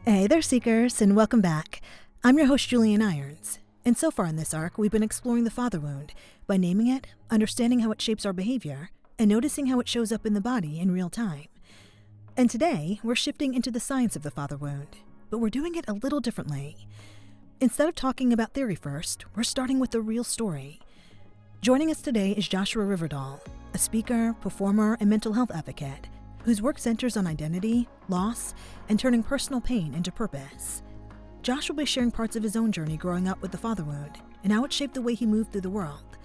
Hey there, Seekers, and welcome back. I'm your host, Julienne Irons, and so far in this arc, we've been exploring the father wound by naming it, understanding how it shapes our behavior, and noticing how it shows up in the body in real time. And today, we're shifting into the science of the father wound, but we're doing it a little differently. Instead of talking about theory first, we're starting with the real story. Joining us today is Joshua Rivedal, a speaker, performer, and mental health advocate whose work centers on identity, loss, and turning personal pain into purpose. Josh will be sharing parts of his own journey growing up with the father wound and how it shaped the way he moved through the world.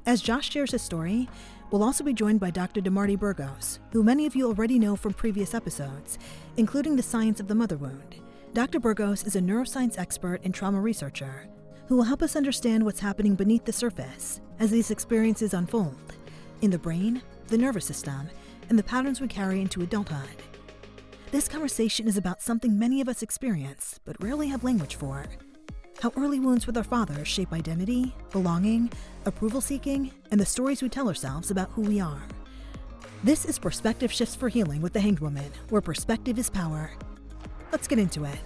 As Josh shares his story, we'll also be joined by Dr. Burgos, who many of you already know from previous episodes, including the science of the mother wound. Dr. Burgos is a neuroscience expert and trauma researcher who will help us understand what's happening beneath the surface as these experiences unfold, in the brain, the nervous system, and the patterns we carry into adulthood. This conversation is about something many of us experience, but rarely have language for. How early wounds with our fathers shape identity, belonging, approval seeking, and the stories we tell ourselves about who we are. This is Perspective Shifts for Healing with the Hanged Woman, where perspective is power. Let's get into it.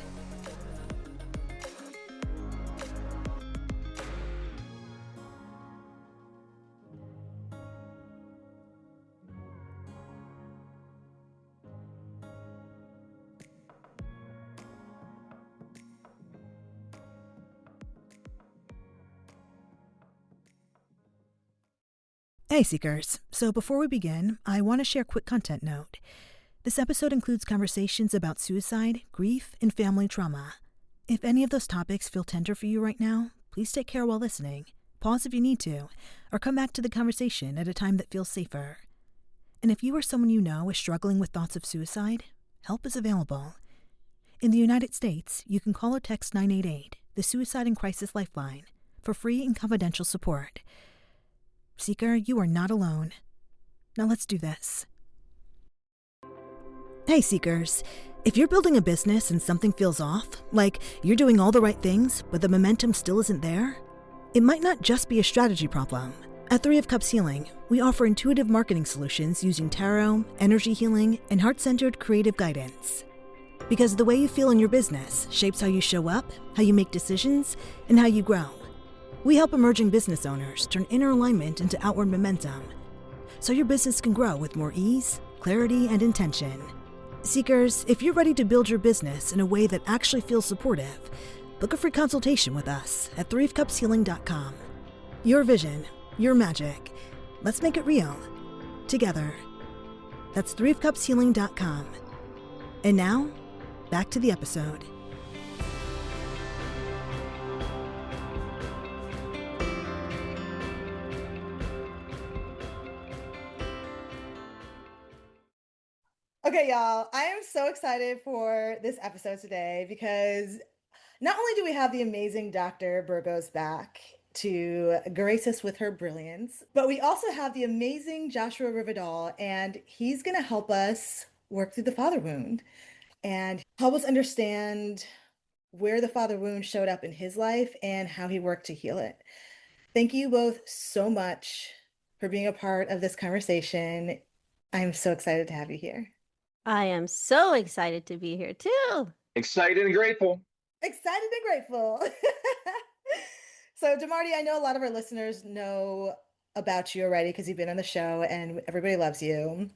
Hey Seekers, so before we begin, I want to share a quick content note. This episode includes conversations about suicide, grief, and family trauma. If any of those topics feel tender for you right now, please take care while listening, pause if you need to, or come back to the conversation at a time that feels safer. And if you or someone you know is struggling with thoughts of suicide, help is available. In the United States, you can call or text 988, the Suicide and Crisis Lifeline, for free and confidential support. Seeker, you are not alone. Now let's do this. Hey Seekers, if you're building a business and something feels off, like you're doing all the right things, but the momentum still isn't there, it might not just be a strategy problem. At 3 of Cups Healing, we offer intuitive marketing solutions using tarot, energy healing, and heart-centered creative guidance. Because the way you feel in your business shapes how you show up, how you make decisions, and how you grow. We help emerging business owners turn inner alignment into outward momentum, so your business can grow with more ease, clarity, and intention. Seekers, if you're ready to build your business in a way that actually feels supportive, book a free consultation with us at 3ofcupshealing.com. Your vision, your magic. Let's make it real. Together. That's 3ofcupshealing.com. And now, back to the episode. Okay, y'all, I am so excited for this episode today because not only do we have the amazing Dr. Burgos back to grace us with her brilliance, but we also have the amazing Joshua Rivedal, and he's going to help us work through the father wound and help us understand where the father wound showed up in his life and how he worked to heal it. Thank you both so much for being a part of this conversation. I'm so excited to have you here. I am so excited to be here too. Excited and grateful. Excited and grateful. So, DeMarty, I know a lot of our listeners know about you already because you've been on the show and everybody loves you.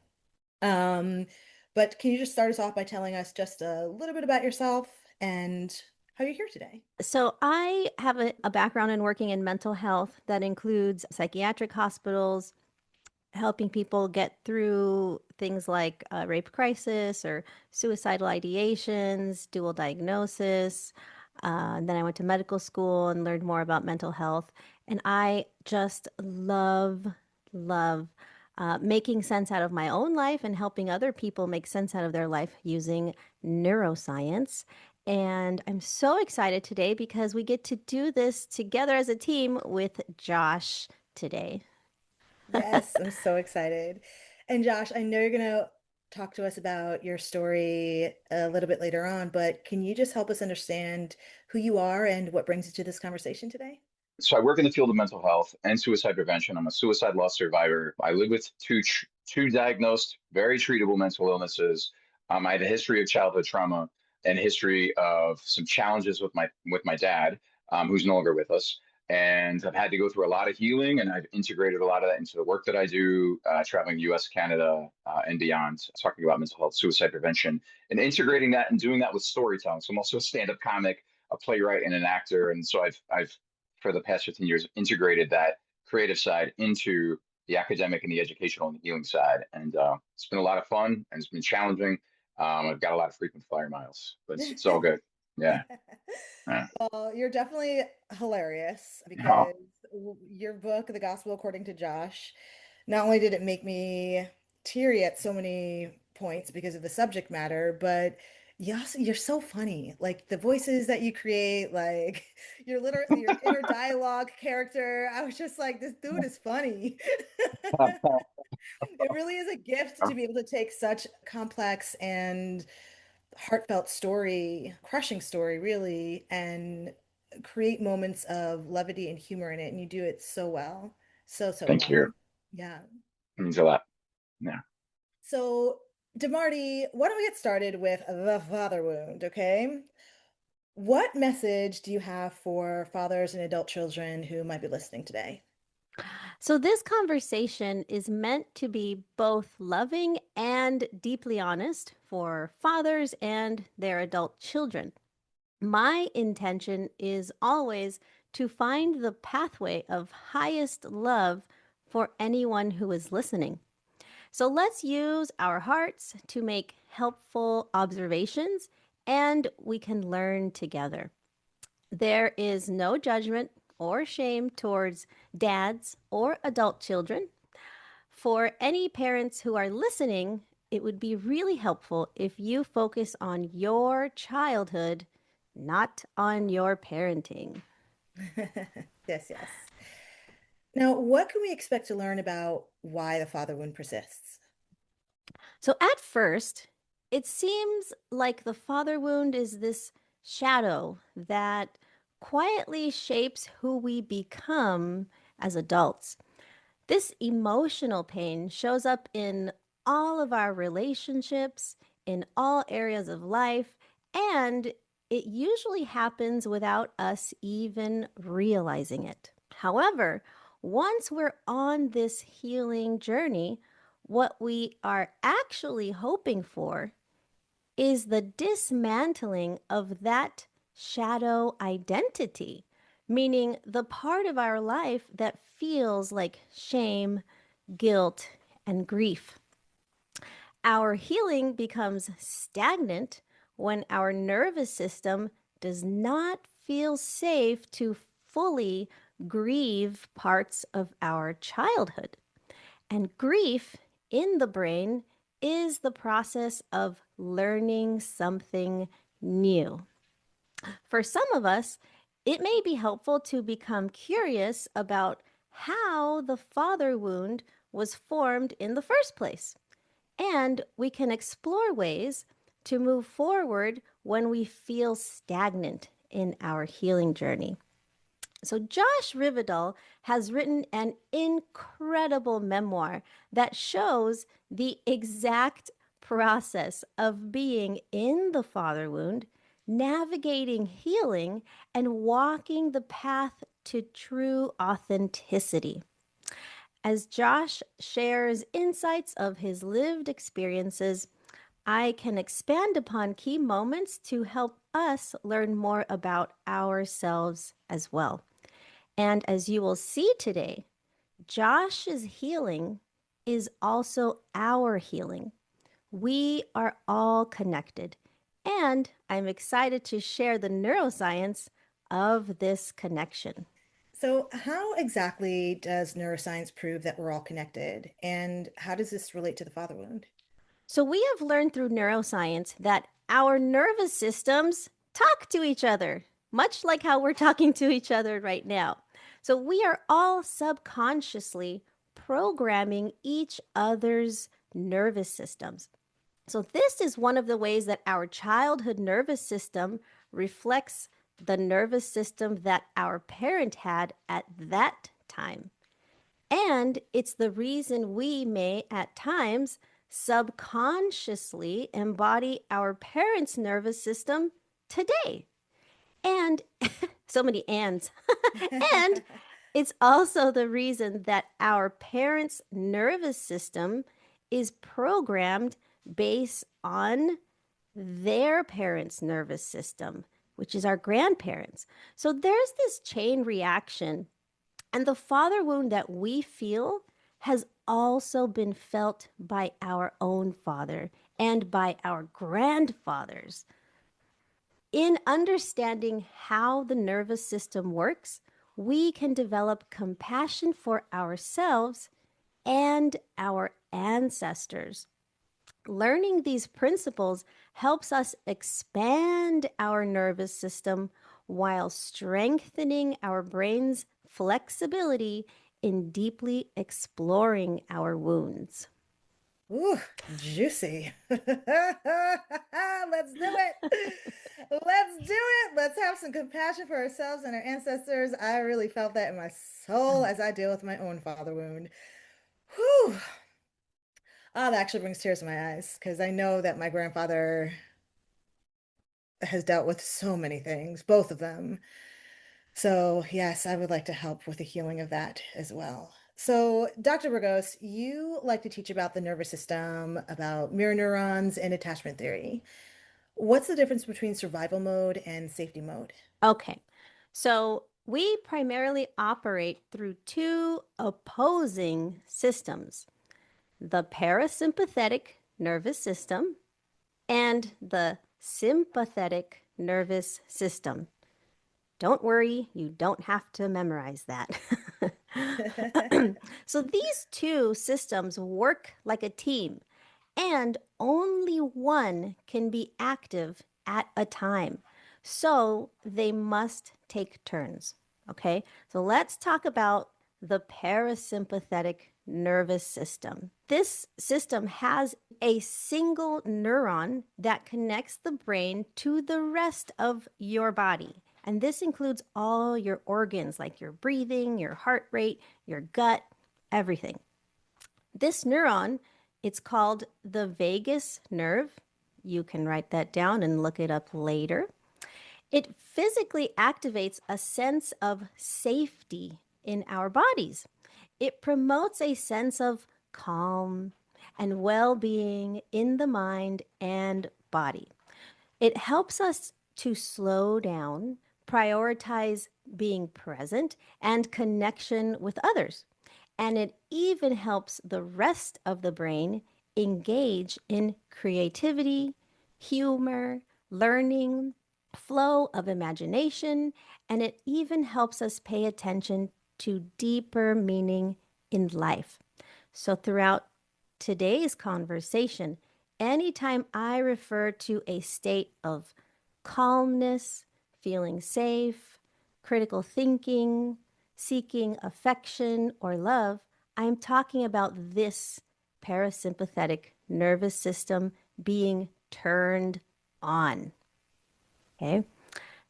But can you just start us off by telling us just a little bit about yourself and how you're here today? So I have a background in working in mental health that includes psychiatric hospitals, helping people get through things like rape crisis or suicidal ideations, dual diagnosis. Then I went to medical school and learned more about mental health. And I just love making sense out of my own life and helping other people make sense out of their life using neuroscience. And I'm so excited today because we get to do this together as a team with Josh today. Yes, I'm so excited. And Josh, I know you're going to talk to us about your story a little bit later on, but can you just help us understand who you are and what brings you to this conversation today? So I work in the field of mental health and suicide prevention. I'm a suicide loss survivor. I live with two diagnosed, very treatable mental illnesses. I have a history of childhood trauma. and history of some challenges with my dad, who's no longer with us. And I've had to go through a lot of healing, and I've integrated a lot of that into the work that I do, traveling US, Canada, and beyond, talking about mental health, suicide prevention, and integrating that and doing that with storytelling. So I'm also a stand-up comic, a playwright, and an actor. And so I've for the past 15 years, integrated that creative side into the academic and the educational and the healing side. And it's been a lot of fun, and it's been challenging. I've got a lot of frequent flyer miles, but it's all good. Yeah. Well, you're definitely hilarious Oh, because your book, The Gospel According to Josh, not only did it make me teary at so many points because of the subject matter, but you're so funny. Like the voices that you create, like your inner dialogue character. I was just like, this dude is funny. It really is a gift to be able to take such complex and heartfelt story, crushing story, really, and create moments of levity and humor in it. And you do it so well. So, so thank you. well. Yeah. It means a lot. Yeah. So, DeMarty, why don't we get started with the father wound, okay? What message do you have for fathers and adult children who might be listening today? So, this conversation is meant to be both loving and deeply honest for fathers and their adult children. My intention is always to find the pathway of highest love for anyone who is listening. So, let's use our hearts to make helpful observations and we can learn together. There is no judgment or shame towards dads or adult children. For any parents who are listening, it would be really helpful if you focus on your childhood, not on your parenting. Yes, yes. Now, what can we expect to learn about why the father wound persists? So, at first, it seems like the father wound is this shadow that quietly shapes who we become as adults. This emotional pain shows up in all of our relationships, in all areas of life, and it usually happens without us even realizing it. However, once we're on this healing journey, what we are actually hoping for is the dismantling of that shadow identity, meaning the part of our life that feels like shame, guilt, and grief. Our healing becomes stagnant when our nervous system does not feel safe to fully grieve parts of our childhood. And grief in the brain is the process of learning something new. For some of us, it may be helpful to become curious about how the father wound was formed in the first place. And we can explore ways to move forward when we feel stagnant in our healing journey. So, Josh Rivedal has written an incredible memoir that shows the exact process of being in the father wound, navigating healing, and walking the path to true authenticity. As Josh shares insights of his lived experiences, I can expand upon key moments to help us learn more about ourselves as well. And as you will see today, Josh's healing is also our healing. We are all connected. And I'm excited to share the neuroscience of this connection. So, how exactly does neuroscience prove that we're all connected? And how does this relate to the father wound? So, we have learned through neuroscience that our nervous systems talk to each other, much like how we're talking to each other right now. So, we are all subconsciously programming each other's nervous systems. So, this is one of the ways that our childhood nervous system reflects the nervous system that our parent had at that time. And it's the reason we may, at times, subconsciously embody our parents' nervous system today. And so many ands. And it's also the reason that our parents' nervous system is programmed based on their parents' nervous system, which is our grandparents. So there's this chain reaction. And the father wound that we feel has also been felt by our own father and by our grandfathers. In understanding how the nervous system works, we can develop compassion for ourselves and our ancestors. Learning these principles helps us expand our nervous system while strengthening our brain's flexibility in deeply exploring our wounds. Ooh, juicy. Let's do it. Let's do it. Let's have some compassion for ourselves and our ancestors. I really felt that in my soul as I deal with my own father wound. Whew. Oh, that actually brings tears to my eyes because I know that my grandfather has dealt with so many things, both of them. So, yes, I would like to help with the healing of that as well. So, Dr. Burgos, you like to teach about the nervous system, about mirror neurons, and attachment theory. What's the difference between survival mode and safety mode? Okay, so we primarily operate through two opposing systems: the parasympathetic nervous system and the sympathetic nervous system. Don't worry, you don't have to memorize that. So these two systems work like a team, and only one can be active at a time. So they must take turns. Okay, so let's talk about the parasympathetic nervous system. This system has a single neuron that connects the brain to the rest of your body. And this includes all your organs like your breathing, your heart rate, your gut, everything. This neuron, it's called the vagus nerve. You can write that down and look it up later. It physically activates a sense of safety in our bodies. It promotes a sense of calm and well-being in the mind and body. It helps us to slow down, prioritize being present, and connection with others. And it even helps the rest of the brain engage in creativity, humor, learning, flow of imagination, and it even helps us pay attention to deeper meaning in life. So throughout today's conversation, anytime I refer to a state of calmness, feeling safe, critical thinking, seeking affection or love, I'm talking about this parasympathetic nervous system being turned on. Okay.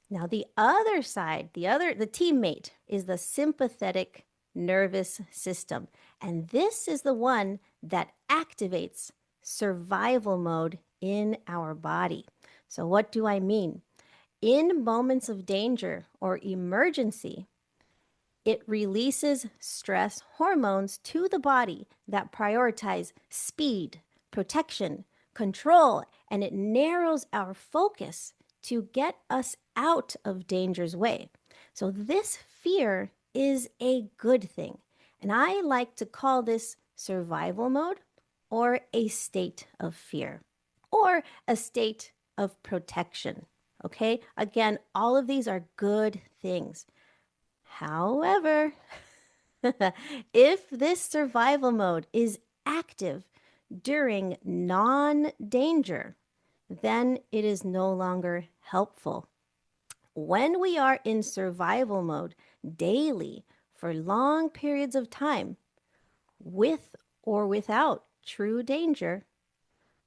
Now the other side, the teammate is the sympathetic nervous system. And this is the one that activates survival mode in our body. So what do I mean? In moments of danger or emergency, it releases stress hormones to the body that prioritize speed, protection, control, and it narrows our focus to get us out of danger's way. So this fear is a good thing. And I like to call this survival mode or a state of fear or a state of protection. Okay? Again, all of these are good things. However, if this survival mode is active during non-danger, then it is no longer helpful. When we are in survival mode daily for long periods of time, with or without true danger,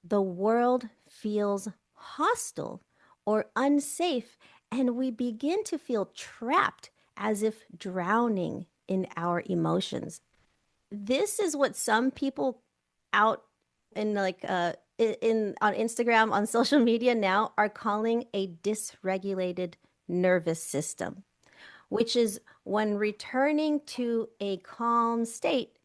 the world feels hostile or unsafe, and we begin to feel trapped as if drowning in our emotions. This is what some people out in like in on Instagram, on social media now, are calling a dysregulated nervous system, which is when returning to a calm state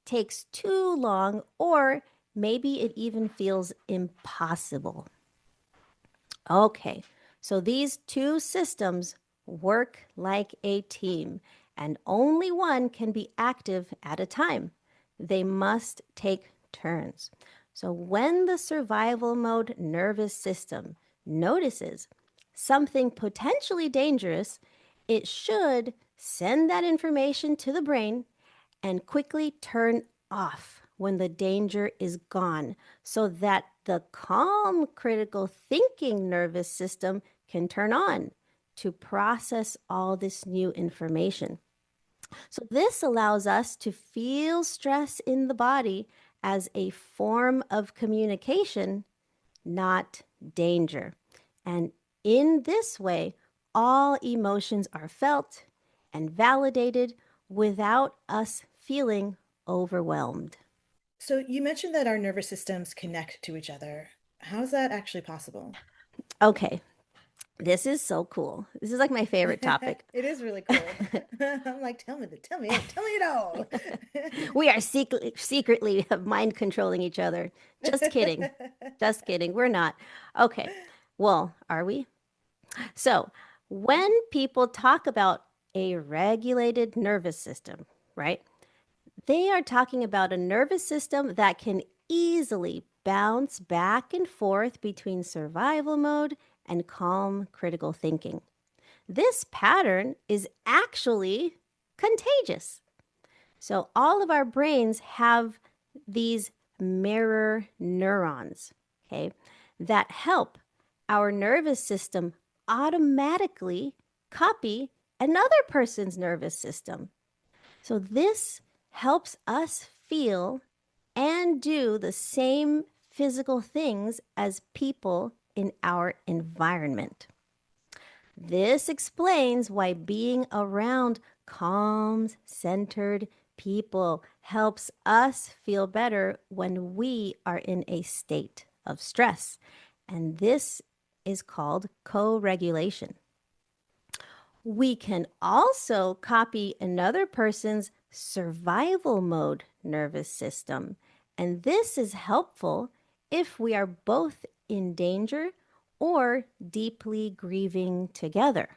takes too long, or maybe it even feels impossible. Okay, so these two systems work like a team, and only one can be active at a time. They must take turns. So when the survival mode nervous system notices something potentially dangerous, it should send that information to the brain and quickly turn off when the danger is gone so that the calm critical thinking nervous system can turn on to process all this new information. So, this allows us to feel stress in the body as a form of communication, not danger. And in this way, all emotions are felt and validated without us feeling overwhelmed. So you mentioned that our nervous systems connect to each other. How is that actually possible? Okay, this is so cool. This is like my favorite topic. It is really cool. I'm like, tell me it all. We are secretly mind controlling each other. Just kidding. Just kidding. We're not. Okay. Well, are we? So, when people talk about a regulated nervous system, right? They are talking about a nervous system that can easily bounce back and forth between survival mode and calm critical thinking. This pattern is actually contagious. So, all of our brains have these mirror neurons, okay, that help our nervous system automatically copy another person's nervous system. So, this helps us feel and do the same physical things as people in our environment. This explains why being around calm, centered people helps us feel better when we are in a state of stress. And this is called co-regulation. We can also copy another person's survival mode nervous system. And this is helpful if we are both in danger or deeply grieving together.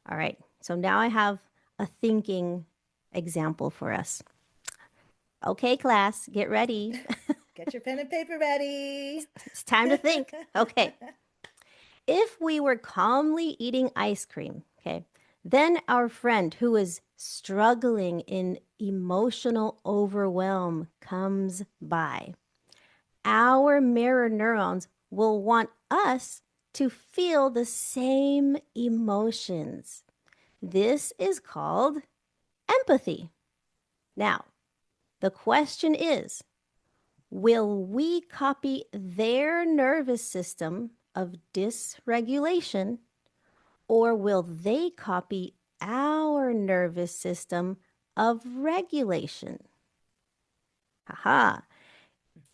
All right, so now I have a thinking example for us. Okay, class, get ready. Get your pen and paper ready. It's time to think. Okay. If we were calmly eating ice cream, okay, then our friend who is struggling in emotional overwhelm comes by. Our mirror neurons will want us to feel the same emotions. This is called empathy. Now, the question is, will we copy their nervous system of dysregulation, or will they copy our nervous system of regulation? Haha.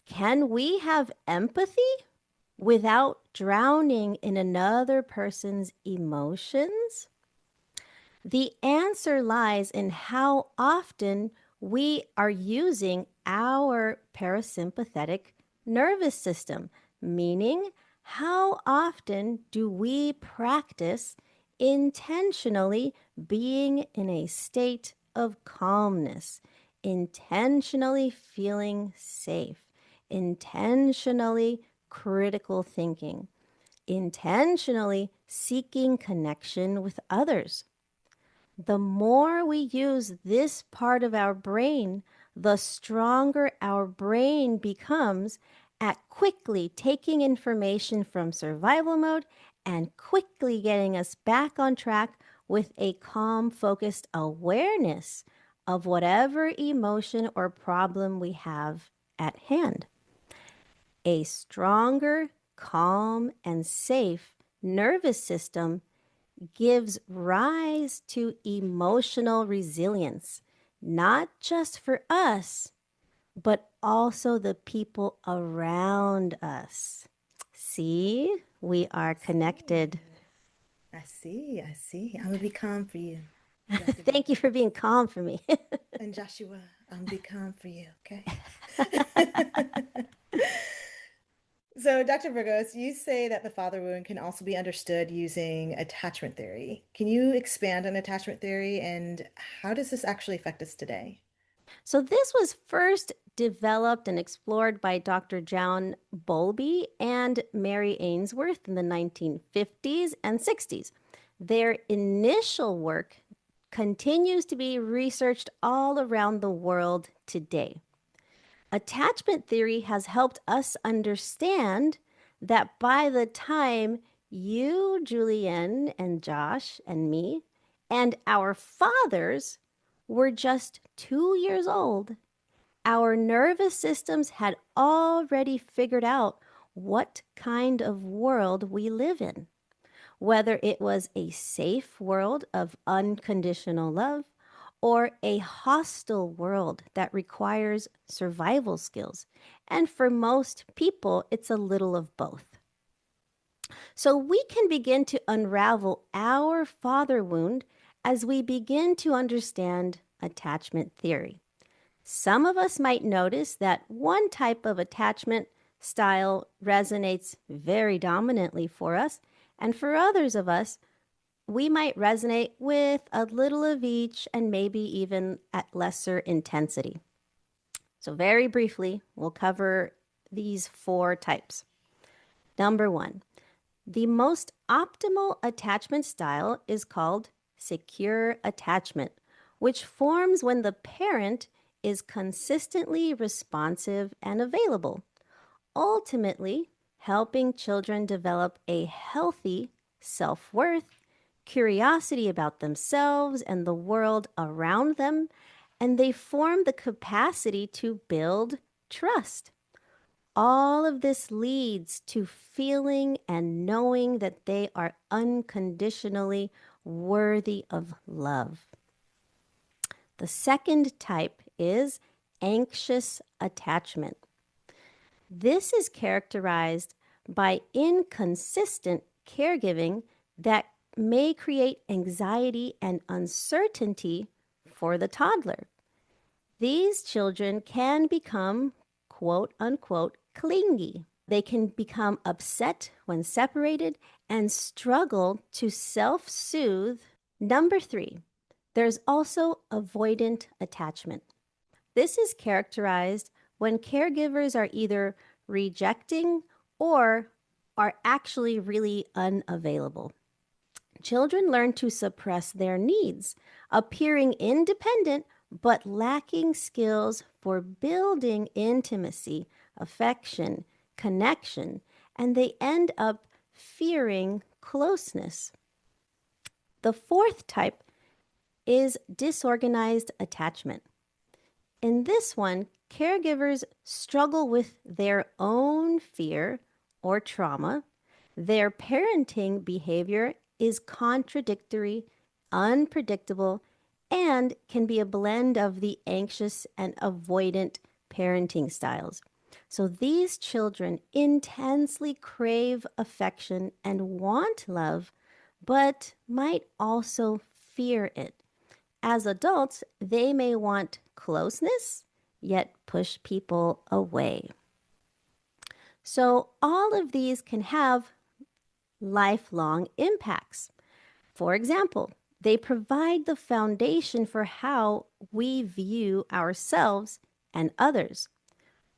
Can we have empathy without drowning in another person's emotions? The answer lies in how often we are using our parasympathetic nervous system, meaning how often do we practice intentionally being in a state of calmness, intentionally feeling safe, intentionally critical thinking, intentionally seeking connection with others. The more we use this part of our brain, the stronger our brain becomes at quickly taking information from survival mode and quickly getting us back on track with a calm, focused awareness of whatever emotion or problem we have at hand. A stronger, calm, and safe nervous system gives rise to emotional resilience, not just for us, but also the people around us. See, we are connected. I see. I'm gonna be calm for you. Thank you for being calm for me. And Joshua, I'm gonna be calm for you, okay? So, Dr. Burgos, you say that the father wound can also be understood using attachment theory. Can you expand on attachment theory and how does this actually affect us today? So this was first developed and explored by Dr. John Bowlby and Mary Ainsworth in the 1950s and 60s. Their initial work continues to be researched all around the world today. Attachment theory has helped us understand that by the time you, Julienne, and Josh, and me, and our fathers were just 2 years old, our nervous systems had already figured out what kind of world we live in, whether it was a safe world of unconditional love or a hostile world that requires survival skills. And for most people, it's a little of both. So we can begin to unravel our father wound as we begin to understand attachment theory. Some of us might notice that one type of attachment style resonates very dominantly for us, and for others of us, we might resonate with a little of each and maybe even at lesser intensity. So, very briefly, we'll cover these 4 types. Number 1, the most optimal attachment style is called secure attachment, which forms when the parent is consistently responsive and available, ultimately helping children develop a healthy self-worth, curiosity about themselves and the world around them, and they form the capacity to build trust. All of this leads to feeling and knowing that they are unconditionally worthy of love. The second type is anxious attachment. This is characterized by inconsistent caregiving that may create anxiety and uncertainty for the toddler. These children can become, quote unquote, clingy. They can become upset when separated and struggle to self-soothe. Number 3, there's also avoidant attachment. This is characterized when caregivers are either rejecting or are actually really unavailable. Children learn to suppress their needs, appearing independent but lacking skills for building intimacy, affection, connection, and they end up fearing closeness. The 4th type is disorganized attachment. In this one, caregivers struggle with their own fear or trauma. Their parenting behavior is contradictory, unpredictable, and can be a blend of the anxious and avoidant parenting styles. So these children intensely crave affection and want love, but might also fear it. As adults, they may want closeness, yet push people away. So all of these can have lifelong impacts. For example, they provide the foundation for how we view ourselves and others.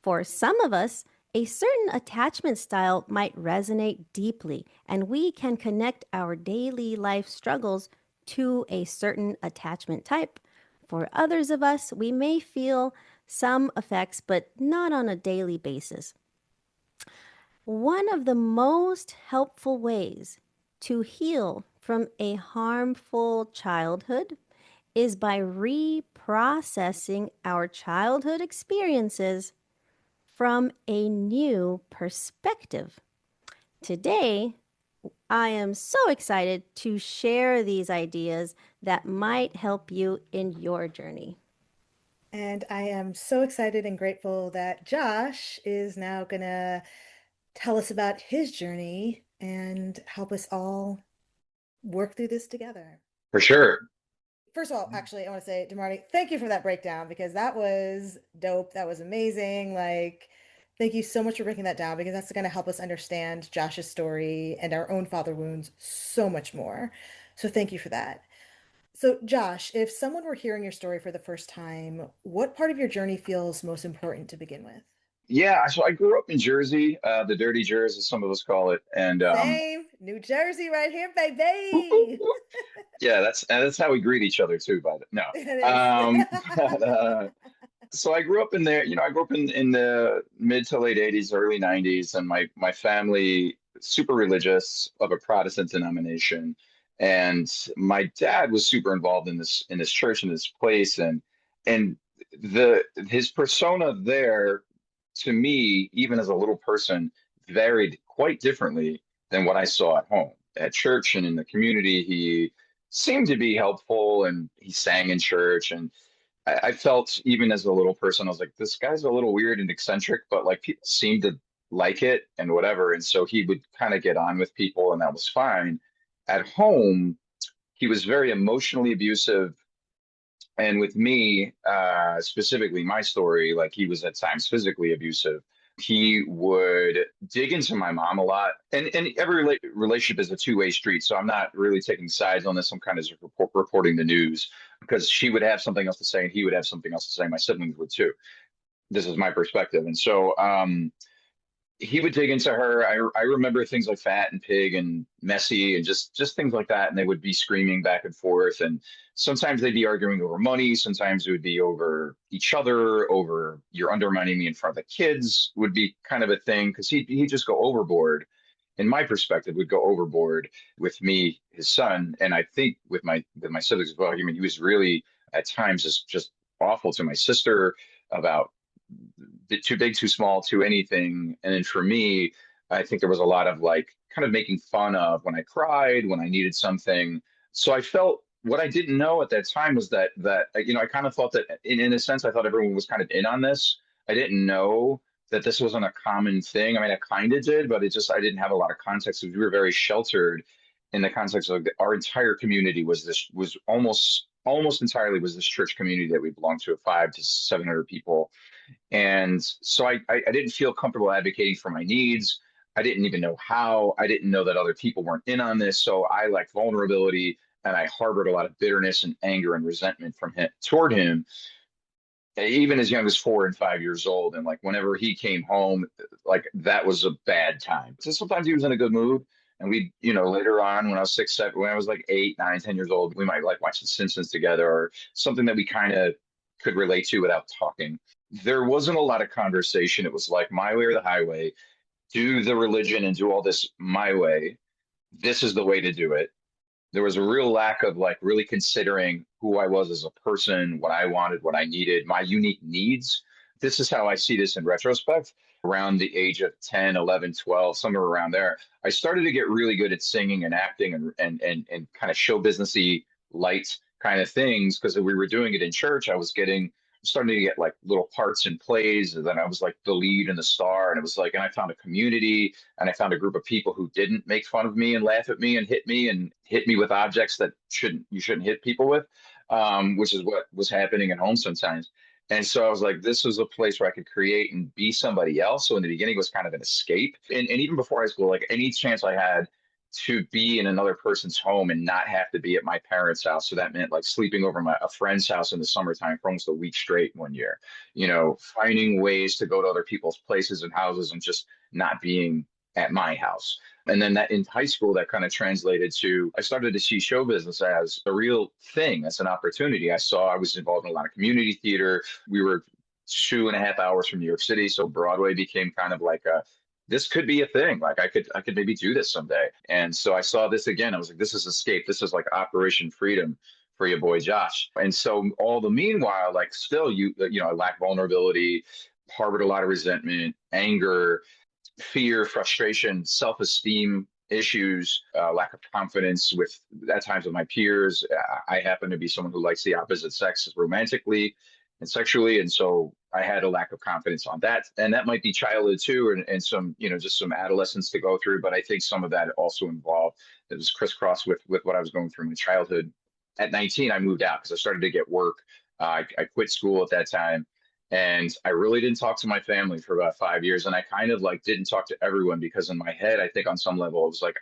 For some of us, a certain attachment style might resonate deeply, and we can connect our daily life struggles to a certain attachment type. For others of us, we may feel some effects, but not on a daily basis. One of the most helpful ways to heal from a harmful childhood is by reprocessing our childhood experiences from a new perspective. Today, I am so excited to share these ideas that might help you in your journey. And I am so excited and grateful that Josh is now gonna tell us about his journey and help us all work through this together. For sure. First of all, actually, I want to say, Demarty, thank you for that breakdown because that was dope. That was amazing. Like, thank you so much for breaking that down because that's going to help us understand Josh's story and our own father wounds so much more. So, thank you for that. So, Josh, if someone were hearing your story for the first time, what part of your journey feels most important to begin with? Yeah, so I grew up in Jersey, the dirty Jersey, as some of us call it. And Same, New Jersey right here, whoop, whoop, baby. whoop. Yeah, that's how we greet each other too, by the no. It is. But, so I grew up in there, I grew up in the mid to late 80s, early 90s, and my family super religious of a Protestant denomination. And my dad was super involved in this church in this place and the his persona there to me, even as a little person, varied quite differently than what I saw at home. At church and in the community, he seemed to be helpful and he sang in church and I felt even as a little person, I was like, this guy's a little weird and eccentric, but like people seem to like it and whatever. And so he would kind of get on with people, and that was fine. At home, he was very emotionally abusive. And with me, specifically my story, like he was at times physically abusive. He would dig into my mom a lot. And every relationship is a two-way street. So I'm not really taking sides on this. I'm kind of just reporting the news because she would have something else to say and he would have something else to say. My siblings would too. This is my perspective. And so he would dig into her. I remember things like fat and pig and messy and just things like that. And they would be screaming back and forth. And sometimes they'd be arguing over money. Sometimes it would be over each other, over you're undermining me in front of the kids would be kind of a thing because he'd just go overboard. In my perspective, would go overboard with me, his son, and I think with my siblings as well. I mean, he was really at times just awful to my sister about too big, too small, too anything. And then for me, I think there was a lot of like kind of making fun of when I cried, when I needed something. So I felt what I didn't know at that time was that I kind of thought that in a sense I thought everyone was kind of in on this. I didn't know that this wasn't a common thing. I mean, I kind of did, but I didn't have a lot of context. We were very sheltered in the context of our entire community was almost entirely was this church community that we belonged to, 500 to 700 people. And so I didn't feel comfortable advocating for my needs. I didn't even know how. I didn't know that other people weren't in on this. So I lacked vulnerability and I harbored a lot of bitterness and anger and resentment from him toward him, even as young as 4 and 5 years old. And like whenever he came home, like that was a bad time. So sometimes he was in a good mood. And we, later on when I was 6, 7, when I was like 8, 9, 10 years old, we might like watch The Simpsons together or something that we kind of could relate to without talking. There wasn't a lot of conversation. It was like my way or the highway. Do the religion and do all this my way. This is the way to do it. There was a real lack of like really considering who I was as a person, what I wanted, what I needed, my unique needs. This is how I see this in retrospect. Around the age of 10, 11, 12, somewhere around there, I started to get really good at singing and acting and kind of show businessy light kind of things because we were doing it in church. I was starting to get like little parts in plays, and then I was like the lead and the star, and it was like, and I found a community, and I found a group of people who didn't make fun of me and laugh at me and hit me with objects that you shouldn't hit people with, which is what was happening at home sometimes. And so I was like, this was a place where I could create and be somebody else. So in the beginning, it was kind of an escape, and even before high school, like any chance I had to be in another person's home and not have to be at my parents' house. So that meant like sleeping over a friend's house in the summertime for almost a week straight one year, finding ways to go to other people's places and houses and just not being at my house. And then that in high school, that kind of translated to, I started to see show business as a real thing, as an opportunity. I was involved in a lot of community theater. We were 2.5 hours from New York City. So Broadway became kind of like this could be a thing. Like I could maybe do this someday. And so I saw this again. I was like, this is escape. This is like Operation Freedom for your boy Josh. And so all the meanwhile, like still I lack vulnerability, harbored a lot of resentment, anger, fear, frustration, self-esteem issues, lack of confidence at times with my peers. I happen to be someone who likes the opposite sex romantically. and sexually. And so I had a lack of confidence on that. And that might be childhood too, and some, just some adolescence to go through. But I think some of that also involved, it was crisscross with what I was going through in my childhood. At 19, I moved out because I started to get work. I quit school at that time. And I really didn't talk to my family for about 5 years. And I kind of like didn't talk to everyone because in my head, I think on some level, it was like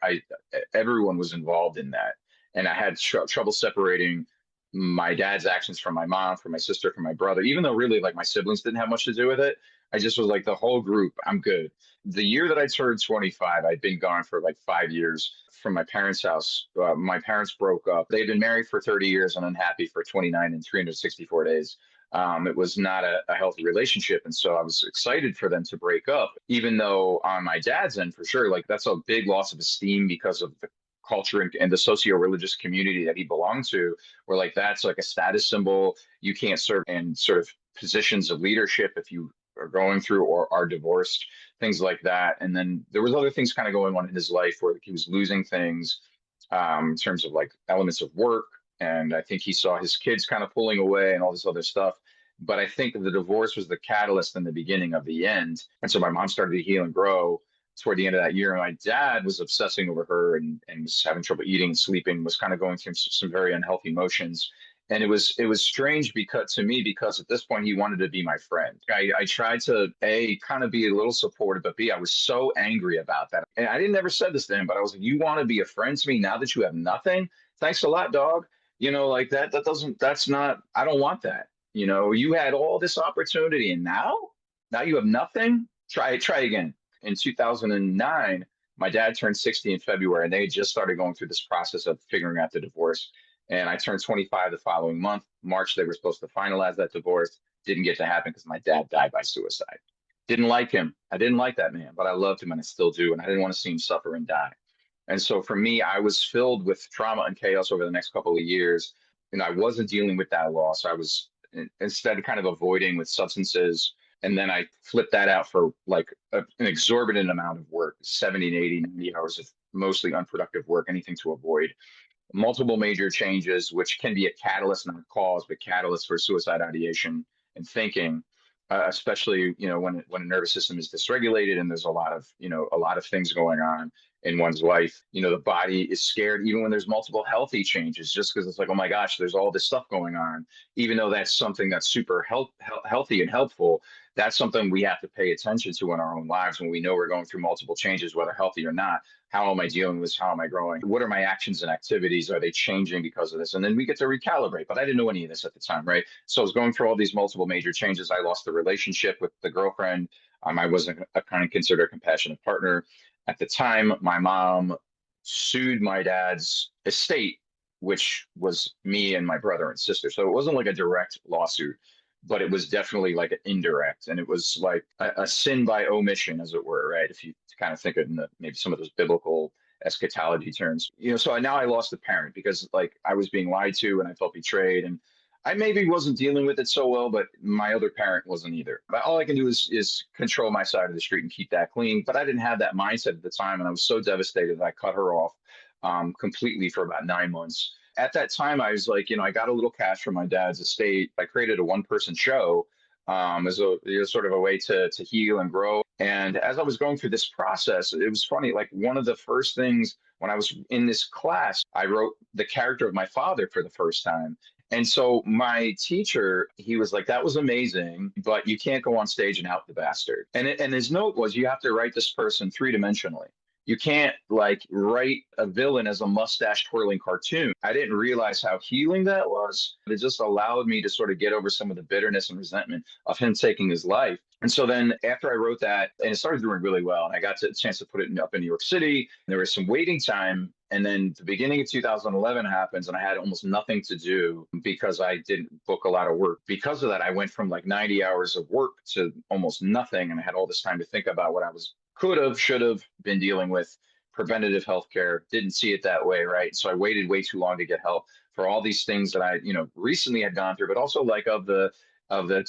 everyone was involved in that. And I had trouble separating my dad's actions from my mom, from my sister, from my brother, even though really like my siblings didn't have much to do with it. I just was like the whole group, I'm good. The year that I turned 25, I'd been gone for like 5 years from my parents' house. My parents broke up. They'd been married for 30 years and unhappy for 29 and 364 days. It was not a healthy relationship. And so I was excited for them to break up, even though on my dad's end, for sure, like that's a big loss of esteem because of the culture and the socio-religious community that he belonged to, where like that's like a status symbol. You can't serve in sort of positions of leadership if you are going through or are divorced, things like that. And then there was other things kind of going on in his life where he was losing things in terms of like elements of work. And I think he saw his kids kind of pulling away and all this other stuff. But I think the divorce was the catalyst in the beginning of the end. And so my mom started to heal and grow toward the end of that year. And my dad was obsessing over her and was having trouble eating and sleeping, was kind of going through some very unhealthy emotions. And it was strange because at this point he wanted to be my friend. I tried to kind of be a little supportive, but I was so angry about that. And I didn't ever said this to him, but I was like, you want to be a friend to me now that you have nothing? Thanks a lot, dog. Like that's not, I don't want that. You had all this opportunity and now you have nothing. Try again. In 2009, my dad turned 60 in February, and they had just started going through this process of figuring out the divorce. And I turned 25 the following month. March, they were supposed to finalize that divorce. Didn't get to happen because my dad died by suicide. Didn't like him. I didn't like that man, but I loved him and I still do. And I didn't want to see him suffer and die. And so for me, I was filled with trauma and chaos over the next couple of years. I wasn't dealing with that loss. I was instead kind of avoiding with substances. And then I flipped that out for like an exorbitant amount of work, 70, 80, 90 hours of mostly unproductive work, anything to avoid. Multiple major changes, which can be a catalyst, not a cause, but catalyst for suicide ideation and thinking, especially, when a nervous system is dysregulated and there's a lot of things going on in one's life. The body is scared even when there's multiple healthy changes, just because it's like, oh my gosh, there's all this stuff going on. Even though that's something that's super healthy and helpful, that's something we have to pay attention to in our own lives when we know we're going through multiple changes, whether healthy or not. How am I dealing with this? How am I growing? What are my actions and activities? Are they changing because of this? And then we get to recalibrate. But I didn't know any of this at the time, right? So I was going through all these multiple major changes. I lost the relationship with the girlfriend. I wasn't a kind of considered a compassionate partner. At the time, my mom sued my dad's estate, which was me and my brother and sister. So it wasn't like a direct lawsuit, but it was definitely like an indirect. And it was like a sin by omission, as it were, right? If you kind of think of maybe some of those biblical eschatology terms. So now I lost a parent because like I was being lied to and I felt betrayed. And I maybe wasn't dealing with it so well, but my other parent wasn't either. But all I can do is control my side of the street and keep that clean. But I didn't have that mindset at the time. And I was so devastated that I cut her off completely for about 9 months. At that time, I was like, I got a little cash from my dad's estate. I created a one-person show as sort of a way to heal and grow. And as I was going through this process, it was funny. Like one of the first things when I was in this class, I wrote the character of my father for the first time. And so my teacher, he was like, that was amazing, but you can't go on stage and out the bastard. And his note was, you have to write this person three-dimensionally. You can't like write a villain as a mustache twirling cartoon. I didn't realize how healing that was. It just allowed me to sort of get over some of the bitterness and resentment of him taking his life. And so then after I wrote that, and it started doing really well, and I got a chance to put it up in New York City, there was some waiting time. And then the beginning of 2011 happens, and I had almost nothing to do because I didn't book a lot of work. Because of that, I went from like 90 hours of work to almost nothing. And I had all this time to think about what I could have, should have been dealing with. Preventative healthcare, didn't see it that way, right? So I waited way too long to get help for all these things that I, recently had gone through, but also like of the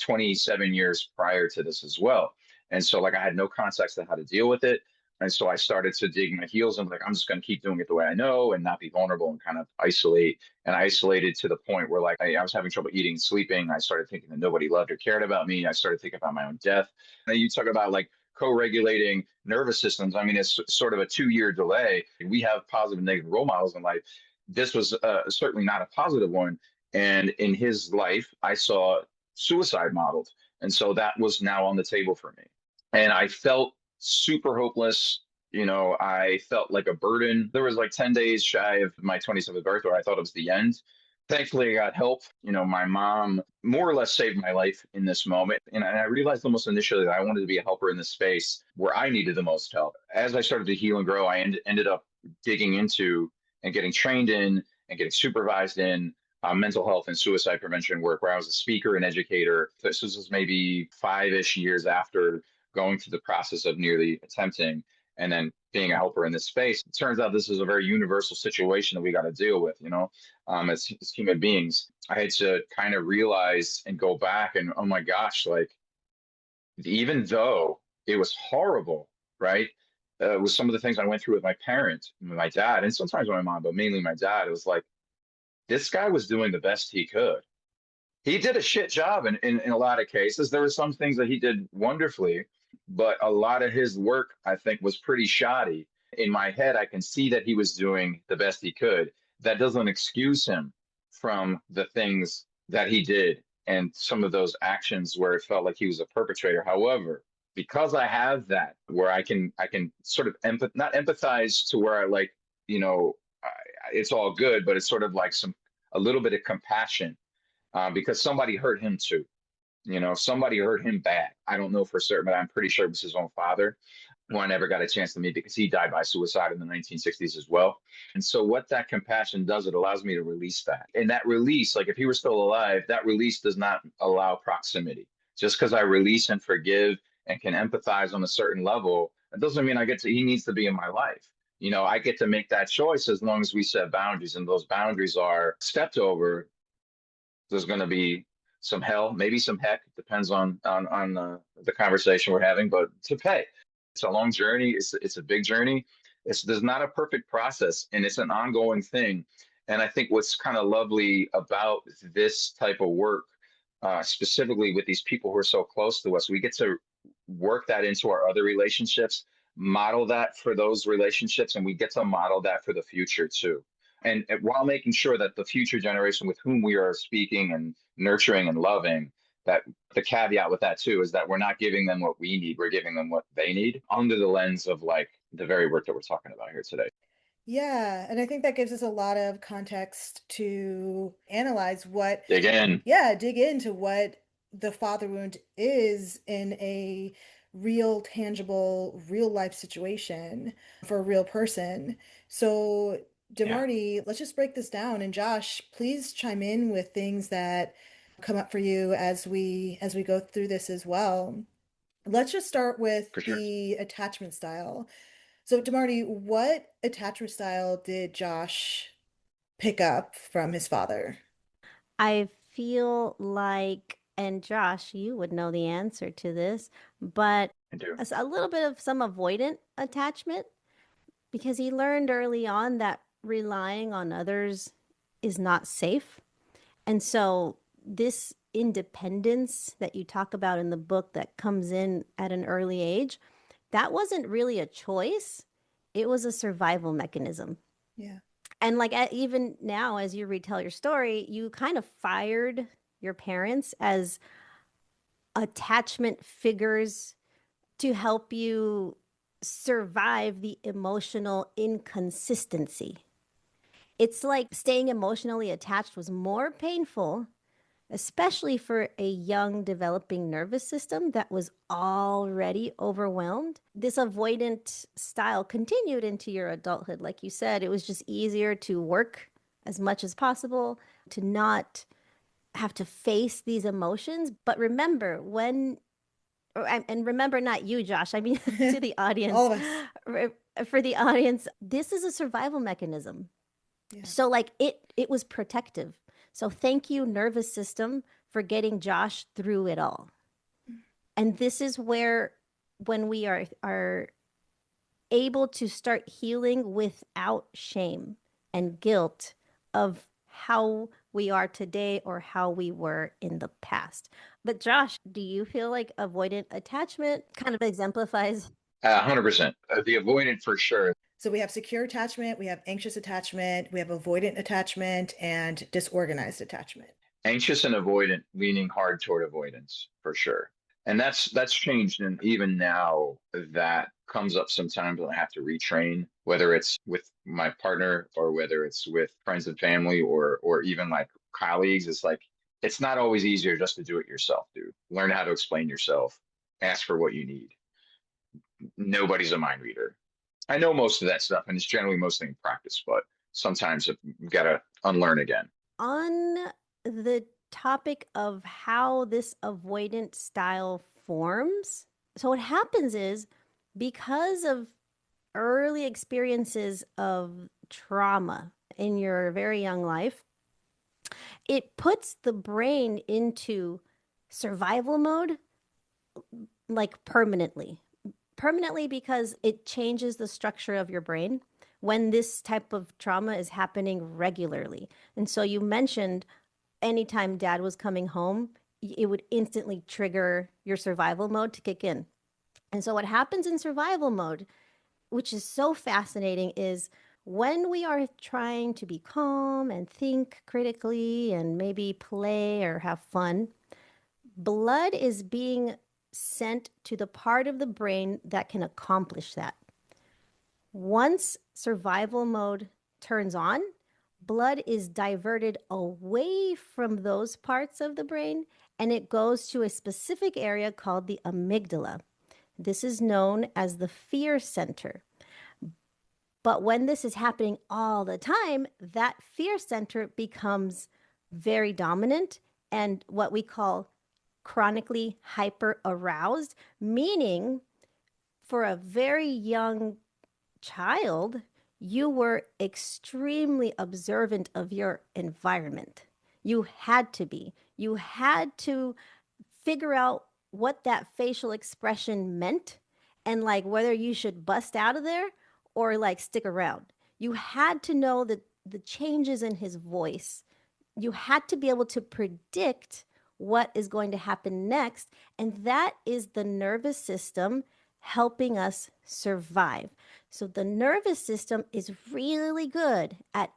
27 years prior to this as well. And so like I had no context of how to deal with it. And so I started to dig my heels and like, I'm just going to keep doing it the way I know and not be vulnerable and kind of isolate. And I isolated to the point where like I was having trouble eating, sleeping. I started thinking that nobody loved or cared about me. I started thinking about my own death. And you talk about like co-regulating nervous systems. I mean, it's sort of a 2-year delay. We have positive and negative role models in life. This was certainly not a positive one. And in his life, I saw suicide modeled. And so that was now on the table for me. And I felt super hopeless. You know, I felt like a burden. There was like 10 days shy of my 27th birthday where I thought it was the end. Thankfully, I got help. You know, my mom more or less saved my life in this moment. And I realized almost initially that I wanted to be a helper in this space where I needed the most help. As I started to heal and grow, I ended up digging into and getting trained in and getting supervised in mental health and suicide prevention work, where I was a speaker and educator. This was maybe 5-ish years after going through the process of nearly attempting and then being a helper in this space. It turns out this is a very universal situation that we got to deal with, you know, as human beings. I had to kind of realize and go back and, oh my gosh, like, even though it was horrible, right? With some of the things I went through with my parents, my dad, and sometimes my mom, but mainly my dad, it was like, this guy was doing the best he could. He did a shit job in a lot of cases. There were some things that he did wonderfully, but a lot of his work, I think, was pretty shoddy. In my head, I can see that he was doing the best he could. That doesn't excuse him from the things that he did and some of those actions where it felt like he was a perpetrator. However, because I have that, where I can sort of not empathize to where I like, you know, it's all good, but it's sort of like a little bit of compassion. Because somebody hurt him too. You know, somebody hurt him bad. I don't know for certain, but I'm pretty sure it was his own father, who I never got a chance to meet because he died by suicide in the 1960s as well. And so what that compassion does, it allows me to release that. And that release, like if he were still alive, that release does not allow proximity. Just because I release and forgive and can empathize on a certain level, it doesn't mean he needs to be in my life. You know, I get to make that choice as long as we set boundaries, and those boundaries are stepped over. There's going to be some hell, maybe some heck. It depends on the conversation we're having, but to pay. It's a long journey. It's a big journey. There's not a perfect process, and it's an ongoing thing. And I think what's kind of lovely about this type of work, specifically with these people who are so close to us, we get to work that into our other relationships, model that for those relationships, and we get to model that for the future too. And while making sure that the future generation with whom we are speaking and nurturing and loving, that the caveat with that too is that we're not giving them what we need, we're giving them what they need under the lens of like the very work that we're talking about here today. Yeah, and I think that gives us a lot of context to analyze what Dig in. Yeah, dig into what the father wound is in a real, tangible, real life situation for a real person. So, DeMarty, let's just break this down. And Josh, please chime in with things that come up for you as we go through this as well. Let's just start with For sure. the attachment style. So, DeMarty, what attachment style did Josh pick up from his father? I feel like, and Josh, you would know the answer to this, but I do. a little bit of some avoidant attachment, because he learned early on that relying on others is not safe. And so this independence that you talk about in the book that comes in at an early age, that wasn't really a choice. It was a survival mechanism. Yeah. And like even now, as you retell your story, you kind of fired your parents as attachment figures to help you survive the emotional inconsistency. It's like staying emotionally attached was more painful, especially for a young developing nervous system that was already overwhelmed. This avoidant style continued into your adulthood. Like you said, it was just easier to work as much as possible, to not have to face these emotions. But remember, and remember, not you, Josh, I mean, to the audience, All of us. For the audience, this is a survival mechanism. Yeah. So like it was protective. So thank you, nervous system, for getting Josh through it all. And this is where, when we are able to start healing without shame and guilt of how we are today or how we were in the past. But Josh, do you feel like avoidant attachment kind of exemplifies? 100%. The avoidant for sure. So we have secure attachment, we have anxious attachment, we have avoidant attachment, and disorganized attachment. Anxious and avoidant, leaning hard toward avoidance for sure. And that's changed. And even now that comes up sometimes when I have to retrain, whether it's with my partner or whether it's with friends and family or even like colleagues. It's like, it's not always easier just to do it yourself, dude. Learn how to explain yourself, ask for what you need. Nobody's a mind reader. I know most of that stuff, and it's generally mostly in practice, but sometimes you've got to unlearn again. On the topic of how this avoidant style forms, so what happens is because of early experiences of trauma in your very young life, it puts the brain into survival mode like permanently because it changes the structure of your brain when this type of trauma is happening regularly. And so you mentioned anytime dad was coming home, it would instantly trigger your survival mode to kick in. And so what happens in survival mode, which is so fascinating, is when we are trying to be calm and think critically and maybe play or have fun, blood is being sent to the part of the brain that can accomplish that. Once survival mode turns on, blood is diverted away from those parts of the brain and it goes to a specific area called the amygdala. This is known as the fear center. But when this is happening all the time, that fear center becomes very dominant and what we call chronically hyper aroused, meaning for a very young child, you were extremely observant of your environment. You had to be. You had to figure out what that facial expression meant and like whether you should bust out of there or like stick around. You had to know the changes in his voice. You had to be able to predict what is going to happen next. And that is the nervous system helping us survive. So the nervous system is really good at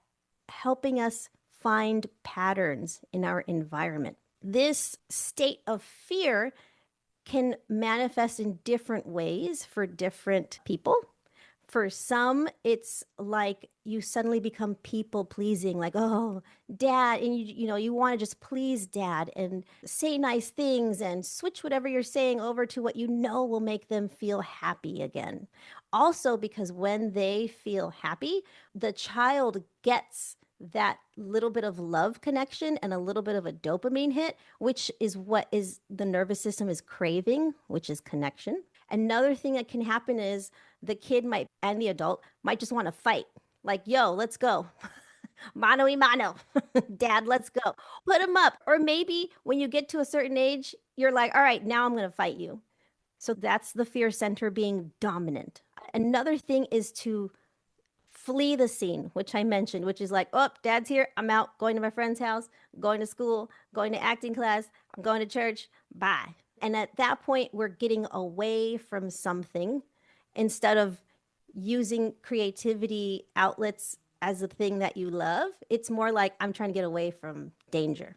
helping us find patterns in our environment. This state of fear can manifest in different ways for different people. For some, it's like you suddenly become people pleasing, like, oh, dad, and you want to just please dad and say nice things and switch whatever you're saying over to what you know will make them feel happy again. Also, because when they feel happy, the child gets that little bit of love connection and a little bit of a dopamine hit, which is what is the nervous system is craving, which is connection. Another thing that can happen is the kid might, and the adult might just want to fight. Like, yo, let's go. Mano y mano. Dad, let's go. Put him up. Or maybe when you get to a certain age, you're like, all right, now I'm going to fight you. So that's the fear center being dominant. Another thing is to flee the scene, which I mentioned, which is like, oh, dad's here. I'm out going to my friend's house, going to school, going to acting class. I'm going to church. Bye. And at that point, we're getting away from something instead of using creativity outlets as a thing that you love. It's more like I'm trying to get away from danger.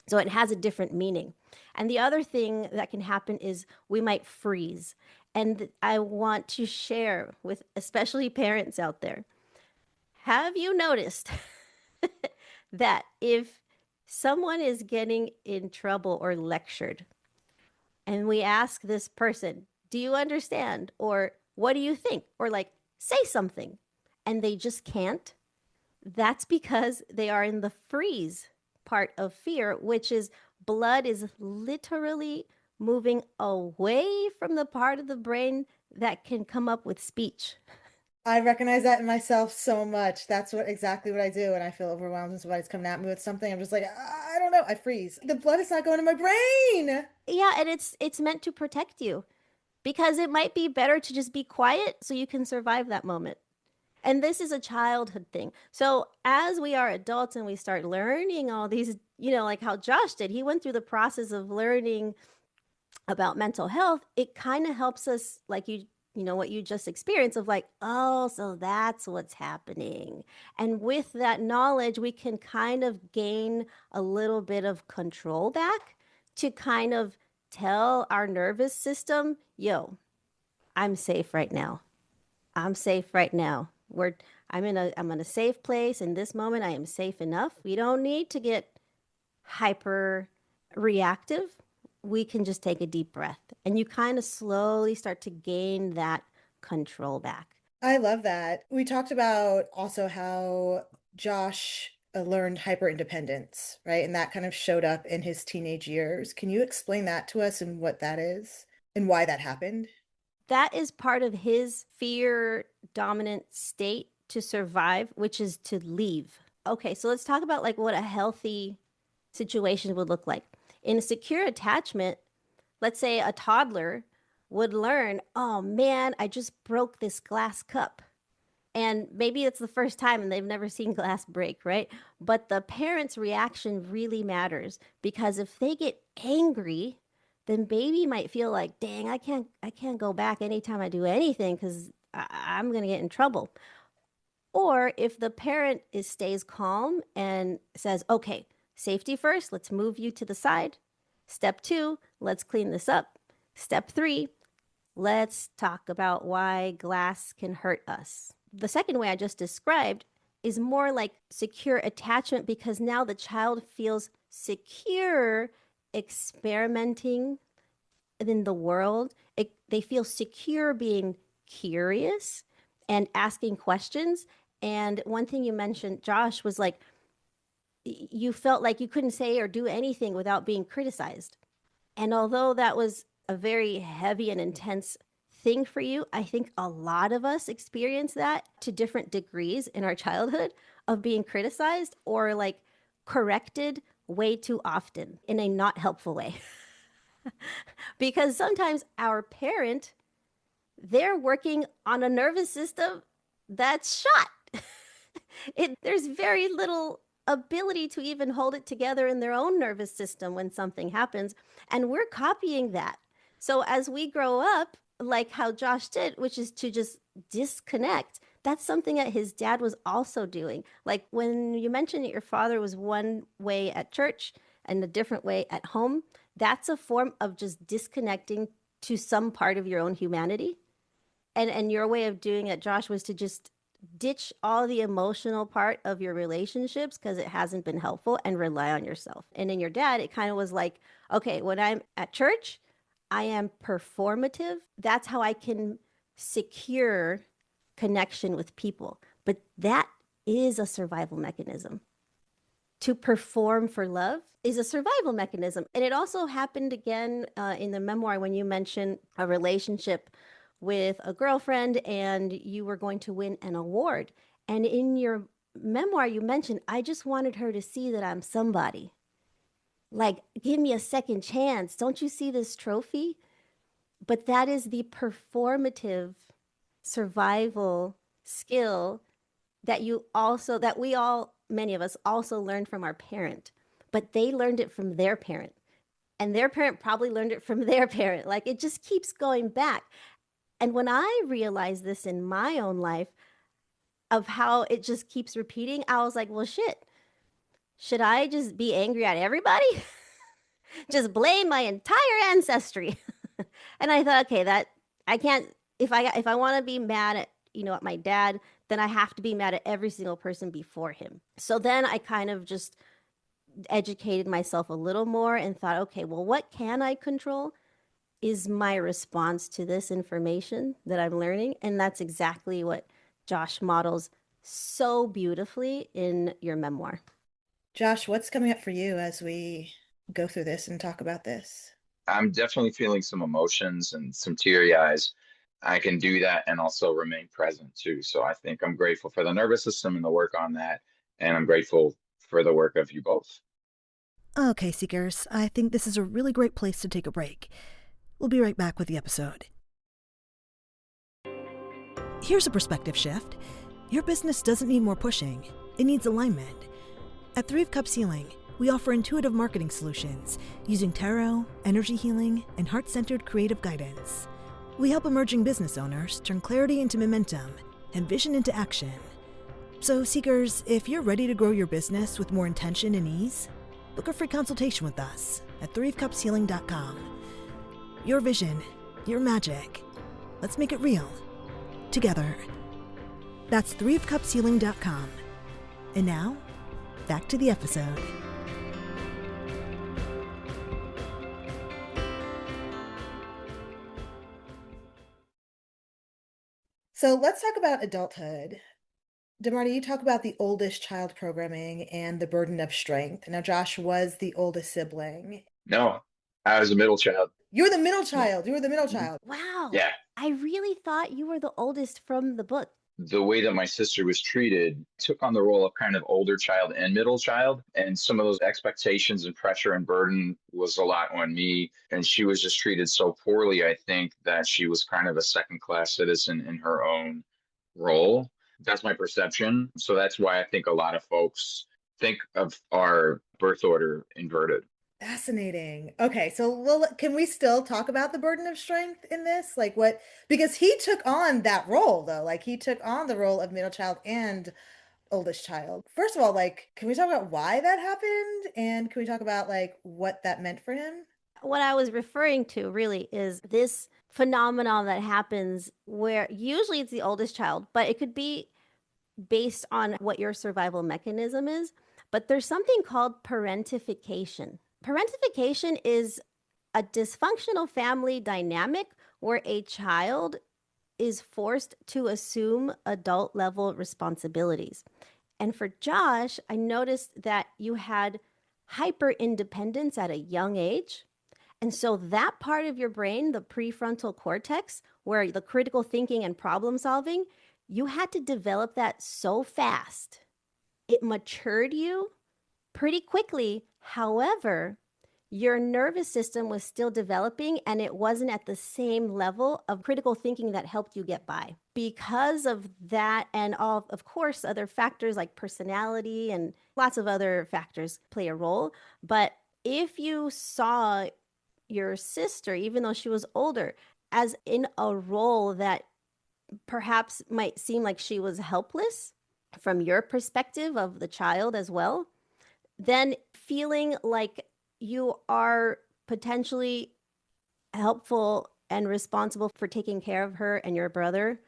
So it has a different meaning. And the other thing that can happen is we might freeze. And I want to share with especially parents out there. Have you noticed that if someone is getting in trouble or lectured, and we ask this person, do you understand? Or what do you think? Or like, say something. And they just can't. That's because they are in the freeze part of fear, which is blood is literally moving away from the part of the brain that can come up with speech. I recognize that in myself so much. That's exactly what I do when I feel overwhelmed and somebody's coming at me with something. I'm just like, I don't know. I freeze. The blood is not going to my brain. Yeah, and it's meant to protect you because it might be better to just be quiet so you can survive that moment. And this is a childhood thing. So as we are adults and we start learning all these, like how Josh did, he went through the process of learning about mental health. It kind of helps us, like what you just experienced of like, oh, so that's what's happening. And with that knowledge, we can kind of gain a little bit of control back to kind of tell our nervous system, yo, I'm safe right now. I'm safe right now. I'm in a safe place. In this moment, I am safe enough. We don't need to get hyper reactive. We can just take a deep breath, and you kind of slowly start to gain that control back. I love that. We talked about also how Josh learned hyper independence, right? And that kind of showed up in his teenage years. Can you explain that to us and what that is and why that happened? That is part of his fear dominant state to survive, which is to leave. Okay, so let's talk about like what a healthy situation would look like. In a secure attachment, let's say a toddler would learn, oh man, I just broke this glass cup. And maybe it's the first time and they've never seen glass break, right? But the parent's reaction really matters, because if they get angry, then baby might feel like, dang, I can't go back anytime I do anything because I'm going to get in trouble. Or if the parent stays calm and says, okay, safety first, let's move you to the side. Step 2, let's clean this up. Step 3, let's talk about why glass can hurt us. The second way I just described is more like secure attachment, because now the child feels secure experimenting in the world. They feel secure being curious and asking questions. And one thing you mentioned, Josh, was like, you felt like you couldn't say or do anything without being criticized. And although that was a very heavy and intense thing for you, I think a lot of us experience that to different degrees in our childhood, of being criticized or like corrected way too often in a not helpful way. Because sometimes our parent, they're working on a nervous system that's shot. There's very little ability to even hold it together in their own nervous system when something happens, and we're copying that. So as we grow up, like how Josh did, which is to just disconnect, that's something that his dad was also doing. Like when you mentioned that your father was one way at church and a different way at home, that's a form of just disconnecting to some part of your own humanity. And your way of doing it, Josh, was to just ditch all the emotional part of your relationships because it hasn't been helpful, and rely on yourself. And in your dad, it kind of was like, okay, when I'm at church, I am performative. That's how I can secure connection with people. But that is a survival mechanism. To perform for love is a survival mechanism. And it also happened again in the memoir when you mentioned a relationship with a girlfriend and you were going to win an award. And in your memoir, you mentioned, I just wanted her to see that I'm somebody. Like, give me a second chance. Don't you see this trophy? But that is the performative survival skill that many of us also learned from our parent, but they learned it from their parent, and their parent probably learned it from their parent. Like, it just keeps going back. And when I realized this in my own life of how it just keeps repeating, I was like, well, shit, should I just be angry at everybody? Just blame my entire ancestry. And I thought, okay, that I can't, if I want to be mad at, at my dad, then I have to be mad at every single person before him. So then I kind of just educated myself a little more and thought, okay, well, what can I control is my response to this information that I'm learning. And that's exactly what Josh models so beautifully in your memoir. Josh, what's coming up for you as we go through this and talk about this? I'm definitely feeling some emotions and some teary eyes. I can do that and also remain present too. So I think I'm grateful for the nervous system and the work on that. And I'm grateful for the work of you both. Okay, Seekers, I think this is a really great place to take a break. We'll be right back with the episode. Here's a perspective shift. Your business doesn't need more pushing, it needs alignment. At 3 of Cups Healing, we offer intuitive marketing solutions using tarot, energy healing, and heart-centered creative guidance. We help emerging business owners turn clarity into momentum and vision into action. So seekers, if you're ready to grow your business with more intention and ease, book a free consultation with us at 3ofcupshealing.com. Your vision, your magic. Let's make it real. Together. That's 3ofcupshealing.com. And now, back to the episode. So let's talk about adulthood. DeMarty, you talk about the oldest child programming and the burden of strength. Now, Josh was the oldest sibling. No, I was a middle child. You were the middle child. You were the middle child. Wow. Yeah. I really thought you were the oldest from the book. The way that my sister was treated took on the role of kind of older child and middle child. And some of those expectations and pressure and burden was a lot on me. And she was just treated so poorly, I think, that she was kind of a second-class citizen in her own role. That's my perception. So that's why I think a lot of folks think of our birth order inverted. Fascinating. Okay, so can we still talk about the burden of strength in this? Like what, because he took on that role though, like he took on the role of middle child and oldest child. First of all, like, can we talk about why that happened? And can we talk about like what that meant for him? What I was referring to really is this phenomenon that happens where usually it's the oldest child, but it could be based on what your survival mechanism is. But there's something called parentification. Parentification is a dysfunctional family dynamic where a child is forced to assume adult level responsibilities. And for Josh, I noticed that you had hyper independence at a young age. And so that part of your brain, the prefrontal cortex, where the critical thinking and problem solving, you had to develop that so fast. It matured you pretty quickly. However, your nervous system was still developing and it wasn't at the same level of critical thinking that helped you get by. Because of that, and all, of course, other factors like personality and lots of other factors play a role. But if you saw your sister, even though she was older, as in a role that perhaps might seem like she was helpless from your perspective of the child as well, then feeling like you are potentially helpful and responsible for taking care of her and your brother,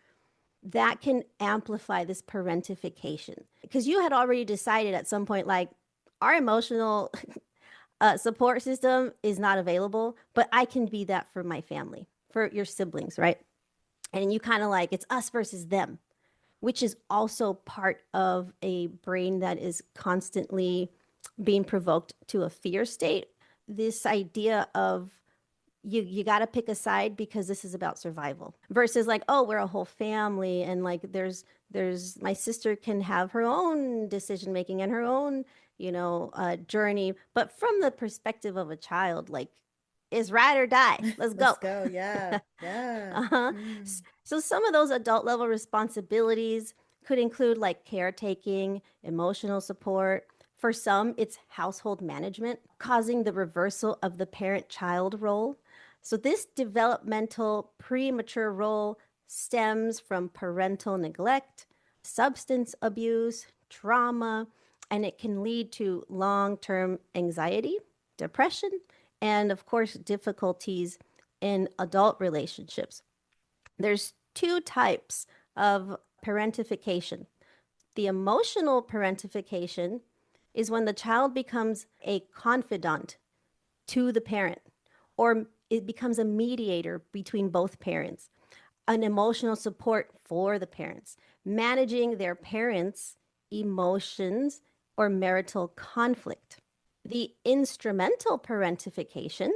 that can amplify this parentification. Because you had already decided at some point, like, our emotional support system is not available, but I can be that for my family, for your siblings, right? And you kind of like, it's us versus them, which is also part of a brain that is constantly being provoked to a fear state. This idea of you got to pick a side because this is about survival versus like, oh, we're a whole family. And like, there's my sister can have her own decision making and her own, journey. But from the perspective of a child, like, it's ride or die. Let's go. Let's go. Yeah. Yeah. So some of those adult level responsibilities could include like caretaking, emotional support. For some, it's household management, causing the reversal of the parent-child role. So this developmental premature role stems from parental neglect, substance abuse, trauma, and it can lead to long-term anxiety, depression, and of course, difficulties in adult relationships. There's 2 types of parentification. The emotional parentification is when the child becomes a confidant to the parent, or it becomes a mediator between both parents, an emotional support for the parents, managing their parents' emotions or marital conflict. The instrumental parentification,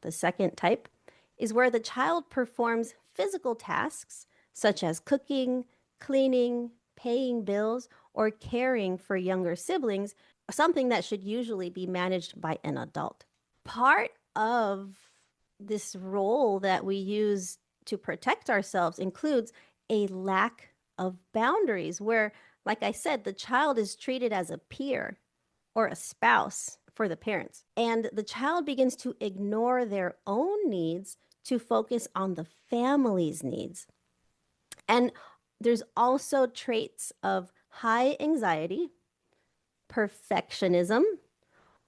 the second type, is where the child performs physical tasks such as cooking, cleaning, paying bills, or caring for younger siblings, something that should usually be managed by an adult. Part of this role that we use to protect ourselves includes a lack of boundaries where, like I said, the child is treated as a peer or a spouse for the parents. And the child begins to ignore their own needs to focus on the family's needs. And there's also traits of high anxiety, perfectionism,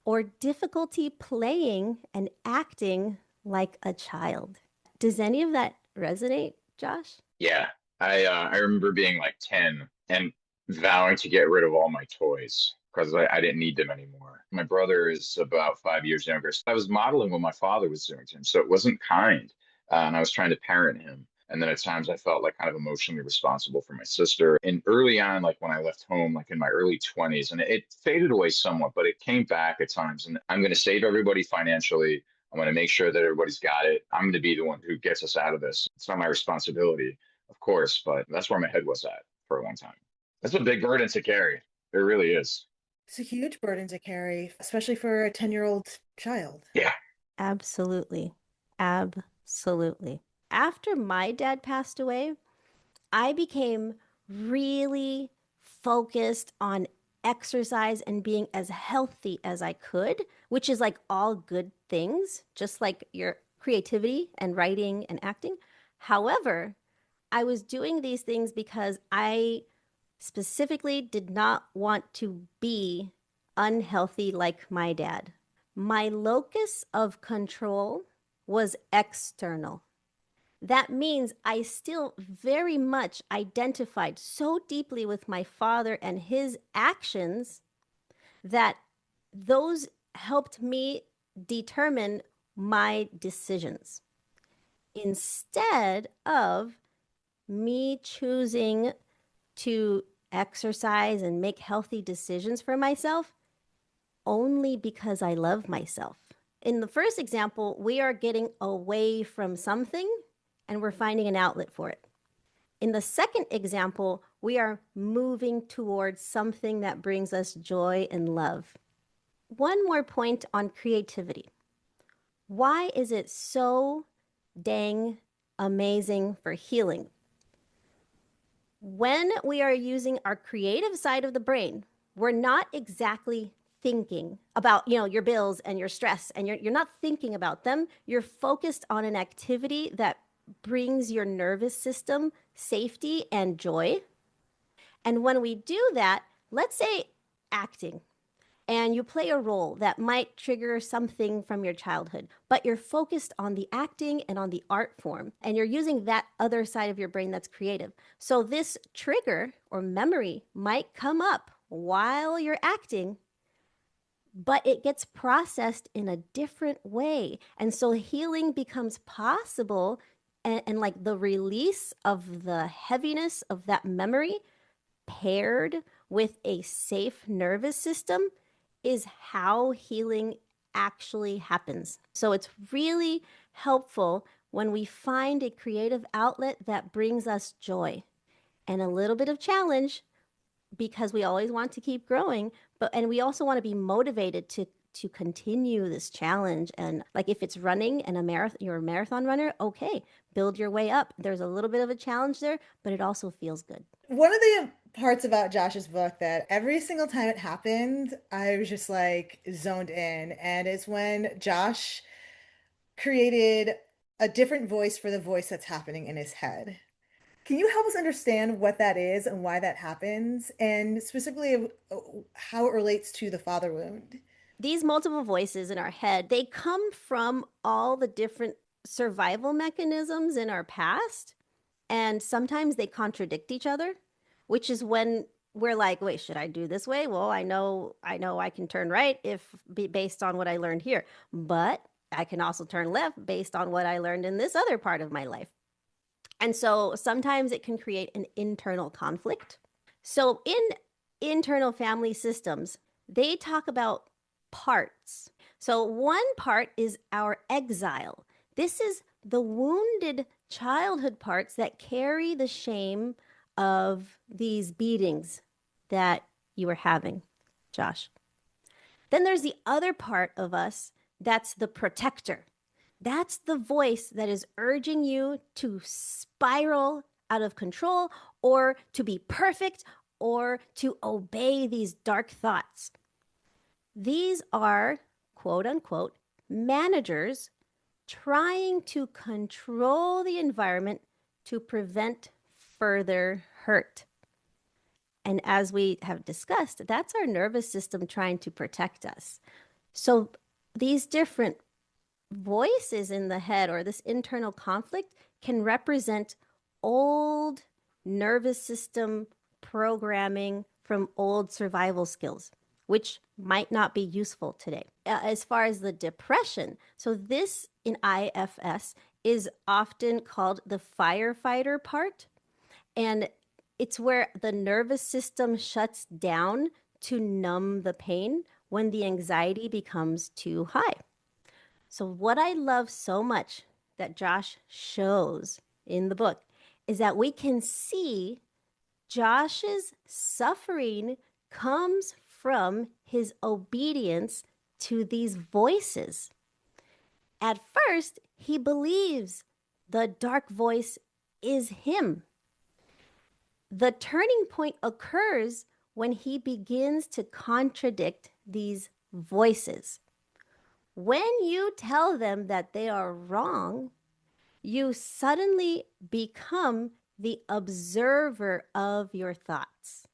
or difficulty playing and acting like a child. Does any of that resonate, Josh? Yeah, I remember being like 10 and vowing to get rid of all my toys because I didn't need them anymore. My brother is about 5 years younger. So I was modeling what my father was doing to him. So it wasn't kind. And I was trying to parent him. And then at times I felt like kind of emotionally responsible for my sister. And early on, like when I left home, like in my early 20s, and it faded away somewhat, but it came back at times. And I'm going to save everybody financially. I'm going to make sure that everybody's got it. I'm going to be the one who gets us out of this. It's not my responsibility, of course, but that's where my head was at for a long time. That's a big burden to carry. It really is. It's a huge burden to carry, especially for a 10-year-old child. Yeah. Absolutely. Absolutely. After my dad passed away, I became really focused on exercise and being as healthy as I could, which is like all good things, just like your creativity and writing and acting. However, I was doing these things because I specifically did not want to be unhealthy like my dad. My locus of control was external. That means I still very much identified so deeply with my father and his actions that those helped me determine my decisions. Instead of me choosing to exercise and make healthy decisions for myself only because I love myself. In the first example, we are getting away from something and we're finding an outlet for it. In the second example, we are moving towards something that brings us joy and love. One more point on creativity. Why is it so dang amazing for healing? When we are using our creative side of the brain, we're not exactly thinking about, your bills and your stress, and you're not thinking about them. You're focused on an activity that brings your nervous system safety and joy. And when we do that, let's say acting, and you play a role that might trigger something from your childhood, but you're focused on the acting and on the art form, and you're using that other side of your brain that's creative. So this trigger or memory might come up while you're acting, but it gets processed in a different way. And so healing becomes possible, and like the release of the heaviness of that memory paired with a safe nervous system is how healing actually happens. So it's really helpful when we find a creative outlet that brings us joy and a little bit of challenge, because we always want to keep growing, and we also want to be motivated to continue this challenge. And like if it's running and you're a marathon runner, okay, build your way up. There's a little bit of a challenge there, but it also feels good. One of the parts about Josh's book that every single time it happened, I was just like zoned in. And it's when Josh created a different voice for the voice that's happening in his head. Can you help us understand what that is and why that happens, and specifically how it relates to the father wound? These multiple voices in our head, they come from all the different survival mechanisms in our past, and sometimes they contradict each other, which is when we're like, wait, should I do this way? Well, I know I can turn right based on what I learned here, but I can also turn left based on what I learned in this other part of my life. And so sometimes it can create an internal conflict. So in internal family systems, they talk about parts. So one part is our exile. This is the wounded childhood parts that carry the shame of these beatings that you were having, Josh. Then there's the other part of us that's the protector. That's the voice that is urging you to spiral out of control or to be perfect or to obey these dark thoughts. These are, quote unquote, managers trying to control the environment to prevent further hurt. And as we have discussed, that's our nervous system trying to protect us. So these different voices in the head or this internal conflict can represent old nervous system programming from old survival skills, which might not be useful today. As far as the depression, so this in IFS is often called the firefighter part, and it's where the nervous system shuts down to numb the pain when the anxiety becomes too high. So what I love so much that Josh shows in the book is that we can see Josh's suffering comes from his obedience to these voices. At first, he believes the dark voice is him. The turning point occurs when he begins to contradict these voices. When you tell them that they are wrong, you suddenly become the observer of your thoughts.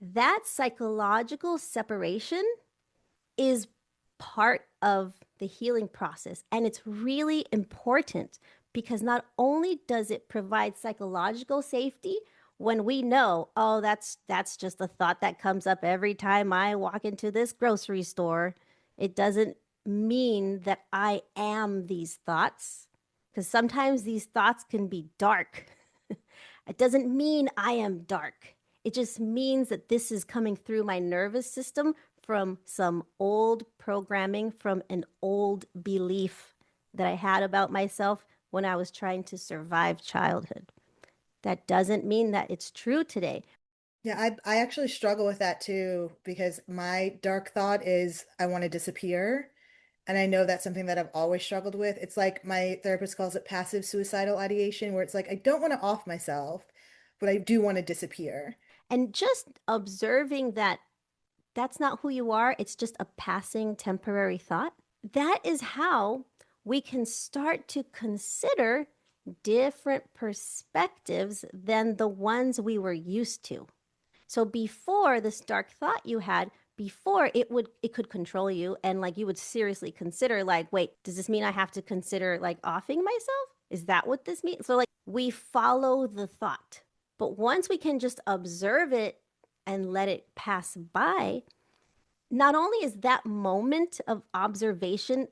That psychological separation is part of the healing process, and it's really important because not only does it provide psychological safety when we know, oh, that's just a thought that comes up every time I walk into this grocery store. It doesn't mean that I am these thoughts, because sometimes these thoughts can be dark. It doesn't mean I am dark. It just means that this is coming through my nervous system from some old programming, from an old belief that I had about myself when I was trying to survive childhood. That doesn't mean that it's true today. Yeah, I actually struggle with that too, because my dark thought is I want to disappear. And I know that's something that I've always struggled with. It's like my therapist calls it passive suicidal ideation, where it's like I don't want to off myself, but I do want to disappear. And just observing that that's not who you are, it's just a passing temporary thought. That is how we can start to consider different perspectives than the ones we were used to. So before this dark thought you had, before it could control you, and like you would seriously consider like, wait, does this mean I have to consider like offing myself? Is that what this means? So like we follow the thought. But once we can just observe it and let it pass by, not only is that moment of observation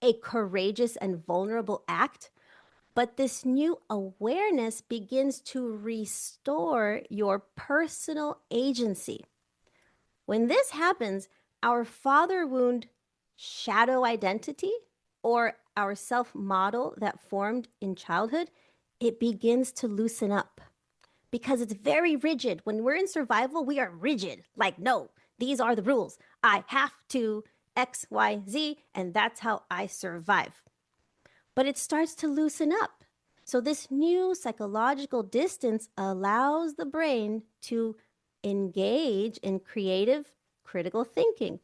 a courageous and vulnerable act, but this new awareness begins to restore your personal agency. When this happens, our father wound shadow identity or our self-model that formed in childhood, it begins to loosen up because it's very rigid. When we're in survival, we are rigid. Like, no, these are the rules. I have to X, Y, Z, and that's how I survive. But it starts to loosen up. So this new psychological distance allows the brain to engage in creative, critical thinking.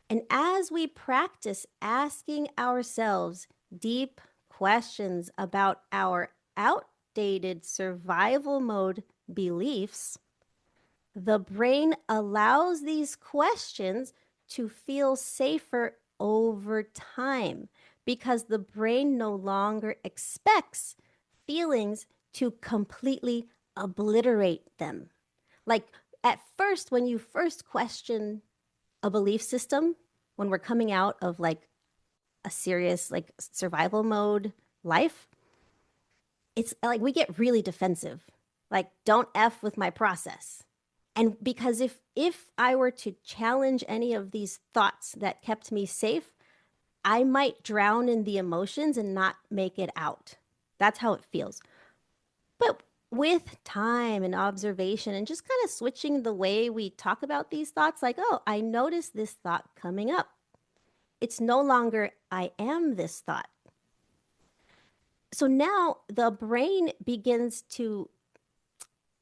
And as we practice asking ourselves deep questions about our outdated survival mode beliefs, the brain allows these questions to feel safer over time because the brain no longer expects feelings to completely obliterate them. Like at first, when you first question a belief system, when we're coming out of like a serious like survival mode life, it's like we get really defensive. Like, don't F with my process. And because if I were to challenge any of these thoughts that kept me safe, I might drown in the emotions and not make it out. That's how it feels. But with time and observation and just kind of switching the way we talk about these thoughts, like, oh, I noticed this thought coming up. It's no longer I am this thought. So now the brain begins to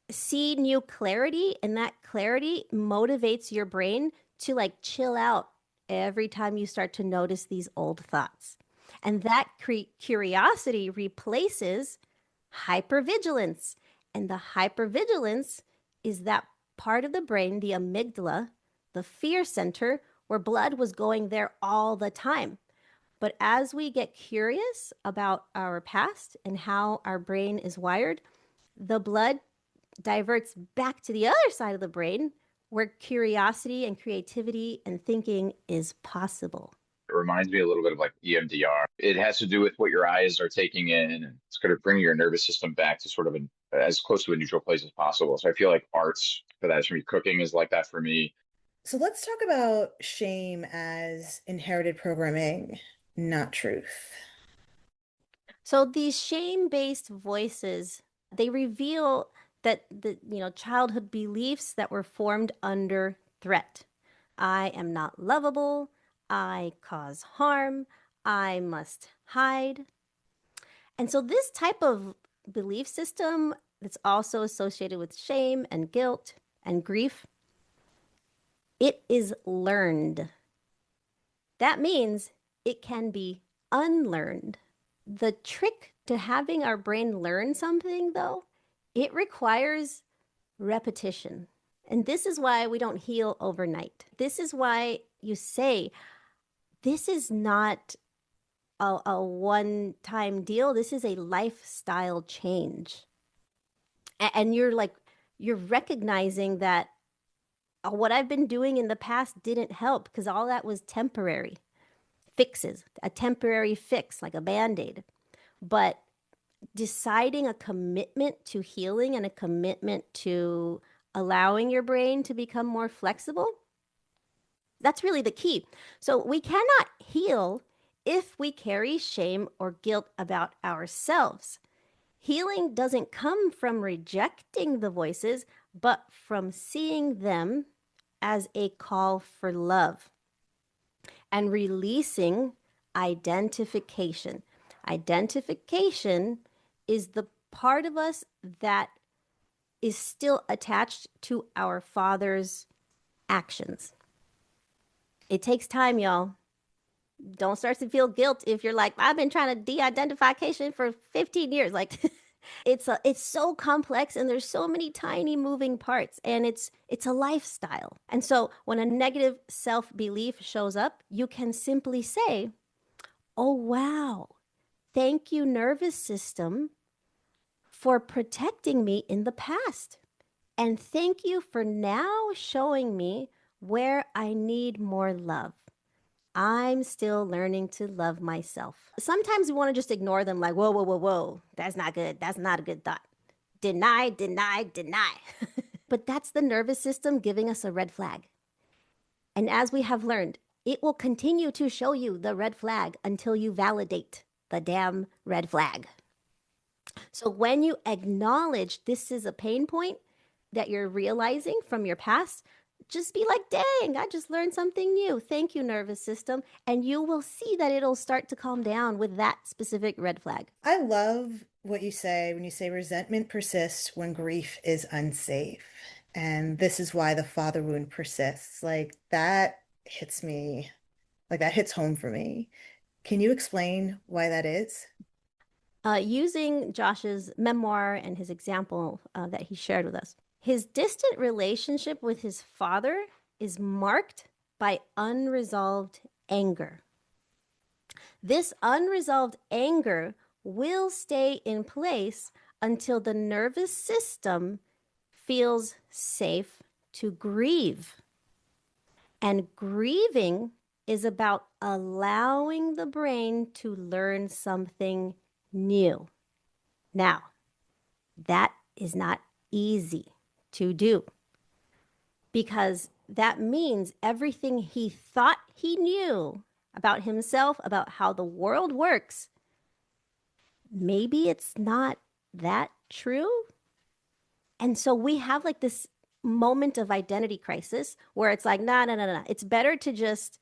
see new clarity, and that clarity motivates your brain to like chill out every time you start to notice these old thoughts. And that curiosity replaces hypervigilance. And the hypervigilance is that part of the brain, the amygdala, the fear center, where blood was going there all the time. But as we get curious about our past and how our brain is wired, the blood diverts back to the other side of the brain where curiosity and creativity and thinking is possible. It reminds me a little bit of like EMDR. It has to do with what your eyes are taking in, and it's going to bring your nervous system back to sort of as close to a neutral place as possible. So I feel like arts for that, for me, cooking is like that for me. So let's talk about shame as inherited programming, not truth. So these shame-based voices, they reveal that the childhood beliefs that were formed under threat. I am not lovable. I cause harm. I must hide. And so this type of belief system that's also associated with shame and guilt and grief, it is learned. That means it can be unlearned. The trick to having our brain learn something, though, it requires repetition. And this is why we don't heal overnight. This is why you say, this is not a one-time deal. This is a lifestyle change. And you're recognizing that what I've been doing in the past didn't help because all that was temporary fixes, a temporary fix, like a Band-Aid. But deciding a commitment to healing and a commitment to allowing your brain to become more flexible, that's really the key. So we cannot heal if we carry shame or guilt about ourselves. Healing doesn't come from rejecting the voices, but from seeing them as a call for love and releasing identification. Identification is the part of us that is still attached to our father's actions. It takes time, y'all. Don't start to feel guilt if you're like, I've been trying to de-identification for 15 years. Like, it's so complex and there's so many tiny moving parts, and it's a lifestyle. And so when a negative self-belief shows up, you can simply say, oh, wow, thank you, nervous system, for protecting me in the past. And thank you for now showing me where I need more love. I'm still learning to love myself. Sometimes we want to just ignore them like, whoa, whoa, whoa, whoa. That's not good. That's not a good thought. Deny, deny, deny. But that's the nervous system giving us a red flag. And as we have learned, it will continue to show you the red flag until you validate the damn red flag. So when you acknowledge this is a pain point that you're realizing from your past, just be like, dang, I just learned something new. Thank you, nervous system. And you will see that it'll start to calm down with that specific red flag. I love what you say when you say resentment persists when grief is unsafe. And this is why the father wound persists. Like that hits me, like that hits home for me. Can you explain why that is? Using Josh's memoir and his example that he shared with us, his distant relationship with his father is marked by unresolved anger. This unresolved anger will stay in place until the nervous system feels safe to grieve. And grieving is about allowing the brain to learn something new. Now, that is not easy to do because that means everything he thought he knew about himself, about how the world works, maybe it's not that true. And so we have like this moment of identity crisis where it's like, no. It's better to just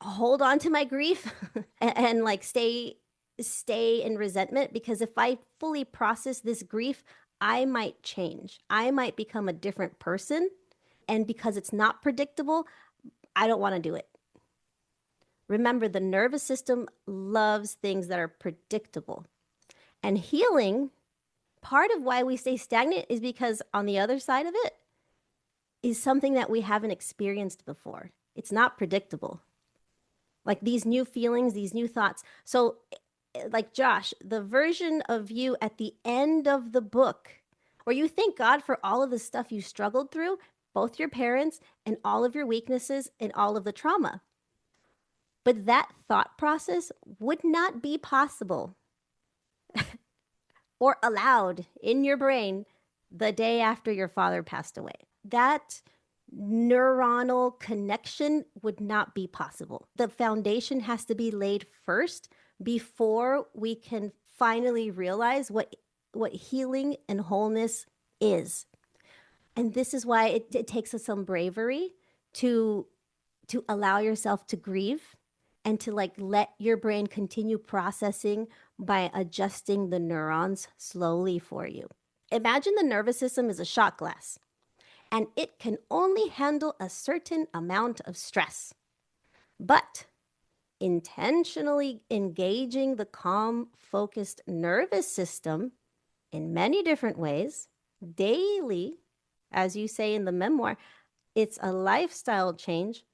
hold on to my grief and like stay stay in resentment, because if I fully process this grief, I might change. I might become a different person. And because it's not predictable, I don't want to do it. Remember, the nervous system loves things that are predictable. And healing, part of why we stay stagnant is because on the other side of it is something that we haven't experienced before. It's not predictable. Like these new feelings, these new thoughts. So like Josh, the version of you at the end of the book where you thank God for all of the stuff you struggled through, both your parents and all of your weaknesses and all of the trauma. But that thought process would not be possible or allowed in your brain the day after your father passed away. That neuronal connection would not be possible. The foundation has to be laid first before we can finally realize what healing and wholeness is. And this is why it takes us some bravery to allow yourself to grieve and to like let your brain continue processing by adjusting the neurons slowly for you. Imagine the nervous system is a shot glass, and it can only handle a certain amount of stress. But intentionally engaging the calm, focused nervous system in many different ways, daily, as you say in the memoir, it's a lifestyle change.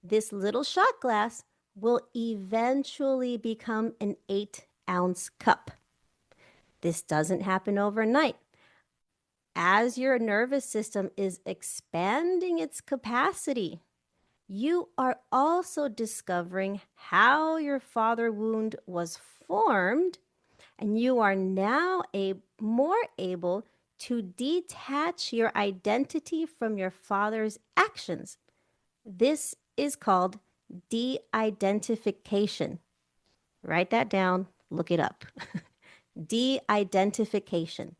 This little shot glass will eventually become an 8-ounce cup. This doesn't happen overnight. As your nervous system is expanding its capacity, you are also discovering how your father wound was formed, and you are now more able to detach your identity from your father's actions. This is called de-identification. Write that down, look it up. De-identification.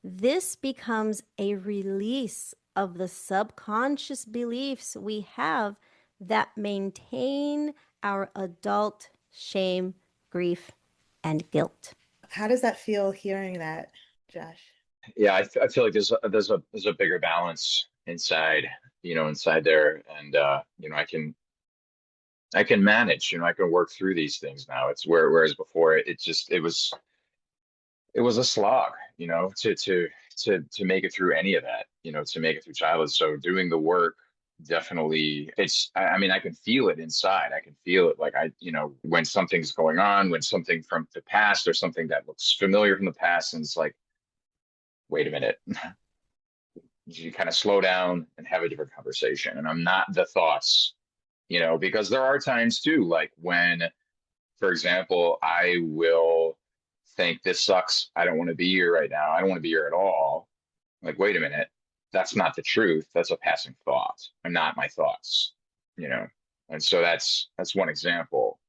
This becomes a release of the subconscious beliefs we have that maintain our adult shame, grief, and guilt. How does that feel hearing that, Josh? Yeah, I feel like there's a bigger balance inside, inside there, and I can manage, I can work through these things now. It's whereas before it was a slog, to make it through any of that, to make it through childhood. So doing the work definitely, I mean, I can feel it inside. I can feel it like when something's going on, when something from the past or something that looks familiar from the past, and it's like, wait a minute. You kind of slow down and have a different conversation. And I'm not the thoughts, because there are times too, like when, for example, I will think this sucks. I don't want to be here right now. I don't want to be here at all. Like, wait a minute. That's not the truth. That's a passing thought. I'm not my thoughts, And so that's one example.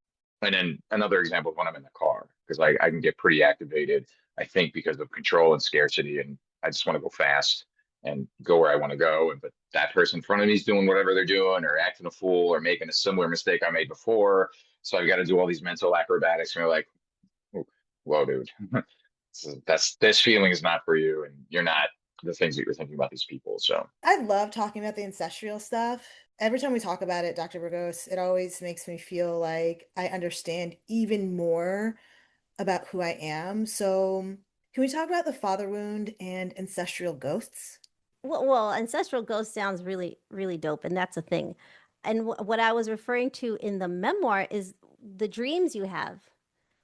And then another example is when I'm in the car, because I can get pretty activated, I think, because of control and scarcity. And I just want to go fast and go where I want to go. But that person in front of me is doing whatever they're doing or acting a fool or making a similar mistake I made before. So I've got to do all these mental acrobatics. And you're like, whoa, dude, this feeling is not for you. And you're not the things that you're thinking about these people. So I love talking about the ancestral stuff. Every time we talk about it, Dr. Burgos, it always makes me feel like I understand even more about who I am. So can we talk about the father wound and ancestral ghosts? Well, ancestral ghost sounds really, really dope, and that's a thing. And what I was referring to in the memoir is the dreams you have,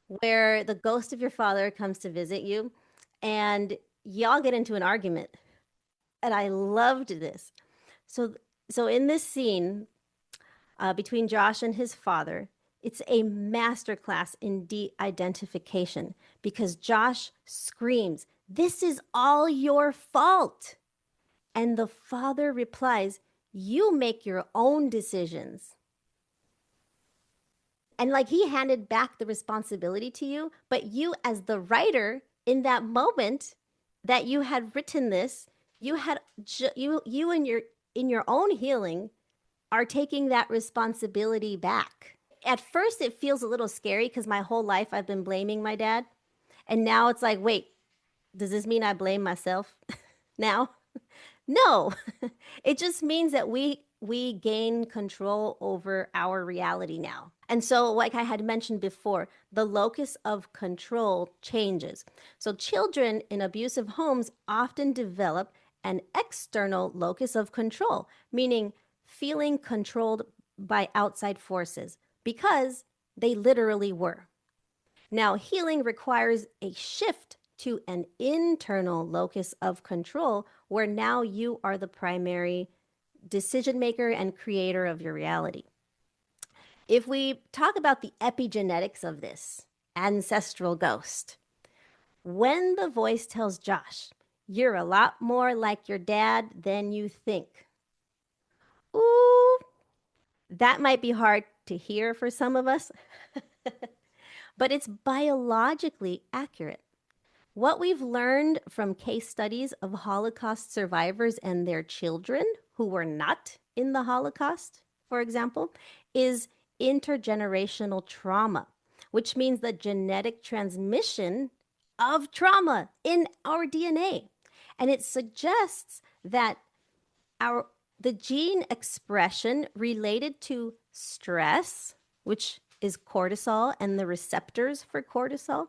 where the ghost of your father comes to visit you, and y'all get into an argument. And I loved this. So in this scene between Josh and his father, it's a masterclass in de-identification because Josh screams, "This is all your fault." And the father replies, "You make your own decisions." And like he handed back the responsibility to you, but you as the writer in that moment that you had written this, you had you in your own healing are taking that responsibility back. at first it feels a little scary because my whole life I've been blaming my dad. And now it's like, wait, does this mean I blame myself now? No, it just means that we gain control over our reality now. And so, like I had mentioned before, the locus of control changes. So children in abusive homes often develop an external locus of control, meaning feeling controlled by outside forces, because they literally were. Now, healing requires a shift to an internal locus of control where now you are the primary decision maker and creator of your reality. If we talk about the epigenetics of this ancestral ghost, when the voice tells Josh, you're a lot more like your dad than you think. Ooh, that might be hard to hear for some of us, but it's biologically accurate. What we've learned from case studies of Holocaust survivors and their children who were not in the Holocaust, for example, is intergenerational trauma, which means the genetic transmission of trauma in our DNA. And it suggests that the gene expression related to stress, which is cortisol and the receptors for cortisol,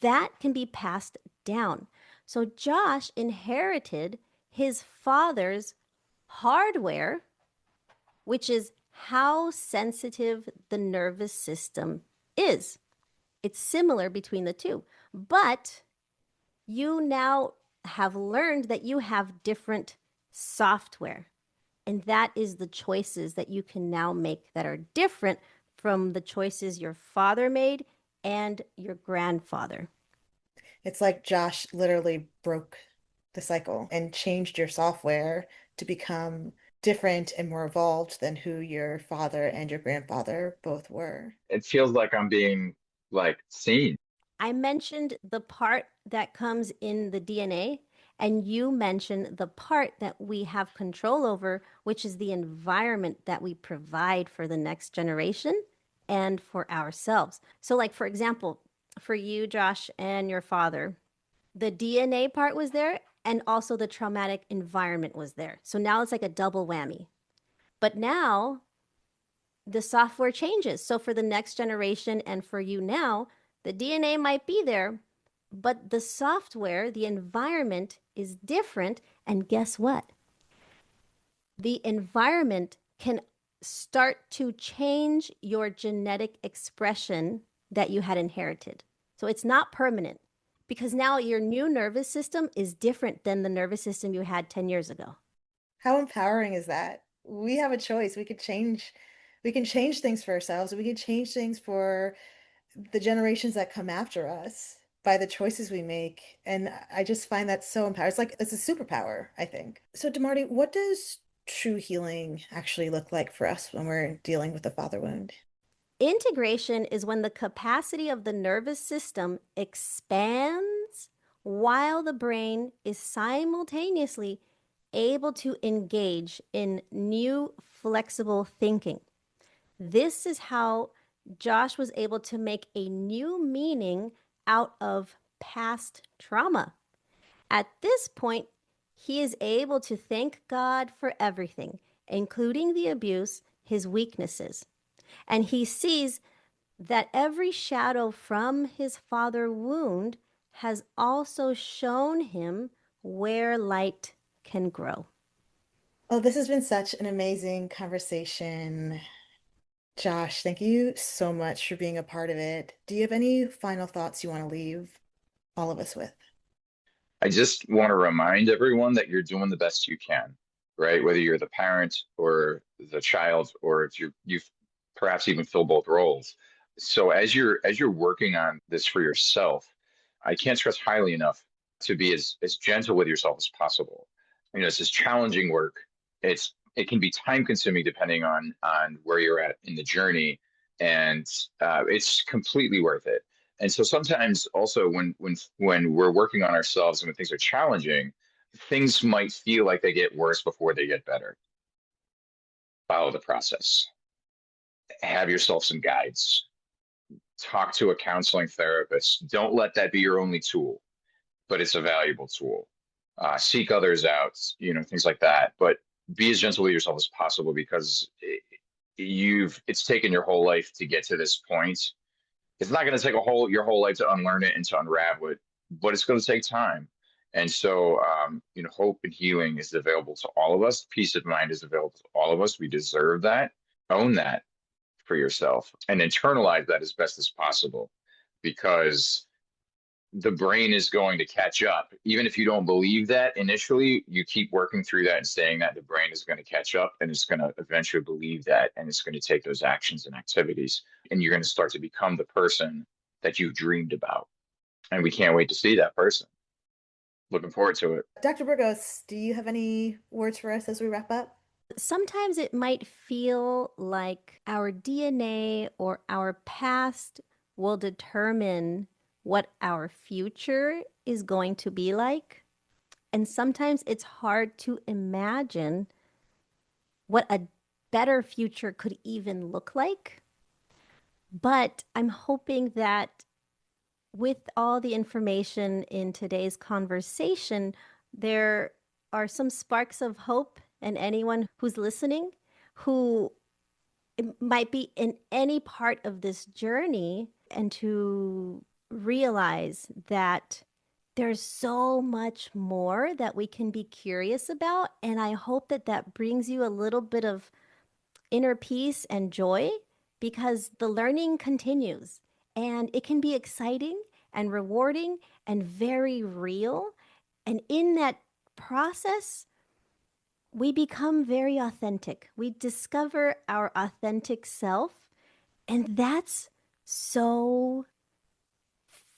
that can be passed down. So Josh inherited his father's hardware, which is how sensitive the nervous system is. It's similar between the two, but you now have learned that you have different software, and that is the choices that you can now make that are different from the choices your father made and your grandfather. It's like Josh literally broke the cycle and changed your software to become different and more evolved than who your father and your grandfather both were. It feels like I'm being like seen. I mentioned the part that comes in the DNA, and you mentioned the part that we have control over, which is the environment that we provide for the next generation and for ourselves. So, like, for example, for you, Josh, and your father, the DNA part was there, and also the traumatic environment was there. So now it's like a double whammy. But now the software changes. So for the next generation and for you now, the DNA might be there, but the software, the environment is different. And guess what? The environment can start to change your genetic expression that you had inherited. So it's not permanent, because now your new nervous system is different than the nervous system you had 10 years ago. How empowering is that? We have a choice. We can change things for ourselves. We can change things for the generations that come after us by the choices we make. And I just find that so empowering. It's a superpower, I think. So, DeMarty, what does true healing actually look like for us when we're dealing with a father wound? Integration is when the capacity of the nervous system expands while the brain is simultaneously able to engage in new flexible thinking. This is how Josh was able to make a new meaning out of past trauma. At this point, he is able to thank God for everything, including the abuse, his weaknesses. And he sees that every shadow from his father wound has also shown him where light can grow. Oh, this has been such an amazing conversation. Josh, thank you so much for being a part of it. Do you have any final thoughts you want to leave all of us with? I just want to remind everyone that you're doing the best you can, right? Whether you're the parent or the child, or if you've perhaps even fill both roles. So as you're working on this for yourself, I can't stress highly enough to be as gentle with yourself as possible. You know, this is challenging work. It can be time consuming depending on where you're at in the journey, and it's completely worth it. And so sometimes also when we're working on ourselves and when things are challenging, things might feel like they get worse before they get better. Follow the process. have yourself some guides. Talk to a counseling therapist. Don't let that be your only tool, but it's a valuable tool. Seek others out, things like that. But be as gentle with yourself as possible, because it's taken your whole life to get to this point. It's not going to take your whole life to unlearn it and to unravel it, but it's going to take time. And so, hope and healing is available to all of us. Peace of mind is available to all of us. We deserve that. Own that for yourself and internalize that as best as possible, because the brain is going to catch up. Even if you don't believe that initially, you keep working through that and saying that, the brain is going to catch up and it's going to eventually believe that, and it's going to take those actions and activities, and you're going to start to become the person that you've dreamed about. And we can't wait to see that person. Looking forward to it. Dr. Burgos, do you have any words for us as we wrap up? Sometimes it might feel like our DNA or our past will determine what our future is going to be like. And sometimes it's hard to imagine what a better future could even look like. But I'm hoping that with all the information in today's conversation, there are some sparks of hope, and anyone who's listening who might be in any part of this journey, and to realize that there's so much more that we can be curious about. And I hope that that brings you a little bit of inner peace and joy, because the learning continues, and it can be exciting and rewarding and very real. And in that process, we become very authentic. We discover our authentic self, and that's so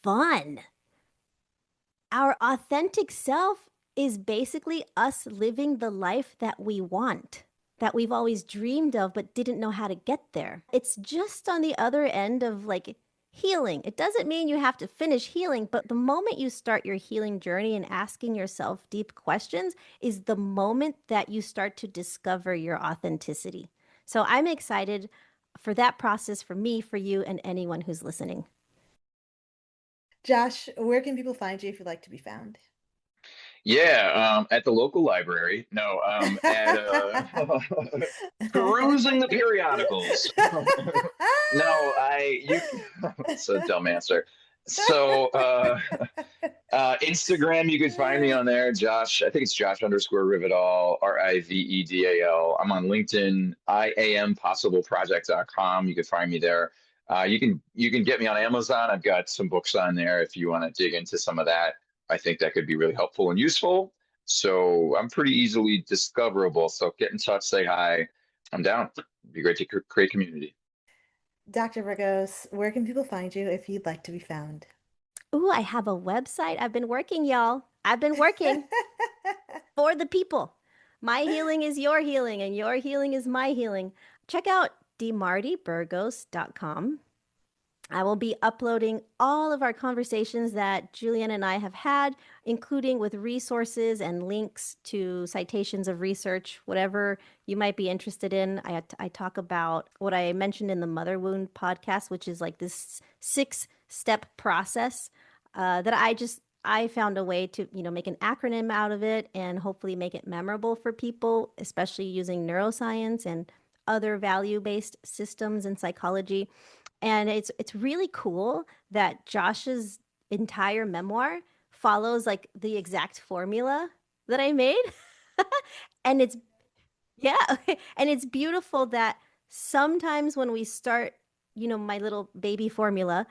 fun. Our authentic self is basically us living the life that we want, that we've always dreamed of but didn't know how to get there. It's just on the other end of like healing. It doesn't mean you have to finish healing, but the moment you start your healing journey and asking yourself deep questions is the moment that you start to discover your authenticity. So I'm excited for that process, for me, for you, and anyone who's listening. Josh, where can people find you if you'd like to be found? Yeah, at the local library. No, at perusing the periodicals. No, it's a dumb answer. So Instagram, you could find me on there, Josh. I think it's Josh_Rivedal, Rivedal. I'm on LinkedIn, IAMPossibleProject.com. You can find me there. You can get me on Amazon. I've got some books on there if you want to dig into some of that. I think that could be really helpful and useful. So I'm pretty easily discoverable. So get in touch, say hi. I'm down. It'd be great to create community. Dr. Burgos, where can people find you if you'd like to be found? Ooh, I have a website. I've been working, y'all. I've been working for the people. My healing is your healing, and your healing is my healing. Check out demartyburgos.com. I will be uploading all of our conversations that Julienne and I have had, including with resources and links to citations of research, whatever you might be interested in. I talk about what I mentioned in the Mother Wound podcast, which is like this 6-step process that I found a way to, make an acronym out of it and hopefully make it memorable for people, especially using neuroscience and other value-based systems in psychology. And it's really cool that Josh's entire memoir follows like the exact formula that I made. And it's beautiful that sometimes when we start, my little baby formula,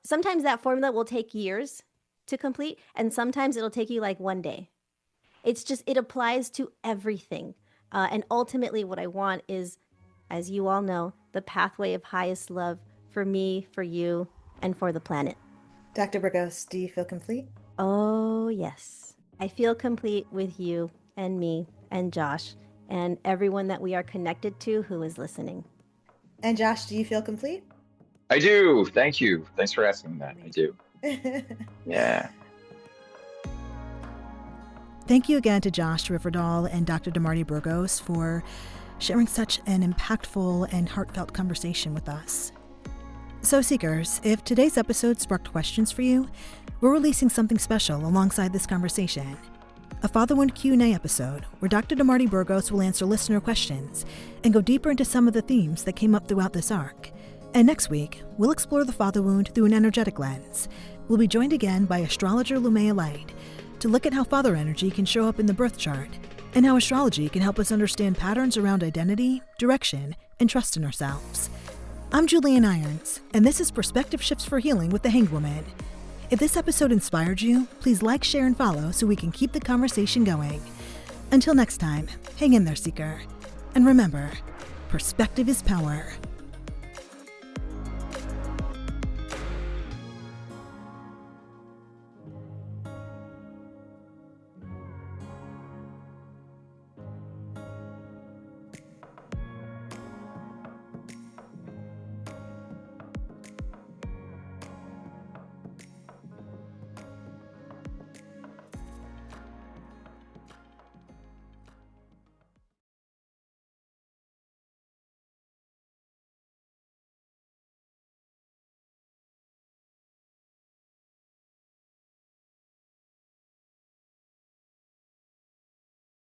sometimes that formula will take years to complete, and sometimes it'll take you like one day. It applies to everything. And ultimately what I want is, as you all know, the pathway of highest love for me, for you, and for the planet. Dr. Burgos, do you feel complete? Oh, yes. I feel complete with you and me and Josh and everyone that we are connected to who is listening. And Josh, do you feel complete? I do. Thank you. Thanks for asking that. I do. Yeah. Thank you again to Josh Rivedal and Dr. DeMarty Burgos for sharing such an impactful and heartfelt conversation with us. So Seekers, if today's episode sparked questions for you, we're releasing something special alongside this conversation. A Father Wound Q&A episode where Dr. DeMarty Burgos will answer listener questions and go deeper into some of the themes that came up throughout this arc. And next week, we'll explore the father wound through an energetic lens. We'll be joined again by astrologer Lumea Light to look at how father energy can show up in the birth chart and how astrology can help us understand patterns around identity, direction, and trust in ourselves. I'm Julienne Irons, and this is Perspective Shifts for Healing with the Hanged Woman. If this episode inspired you, please like, share, and follow so we can keep the conversation going. Until next time, hang in there, Seeker. And remember, perspective is power.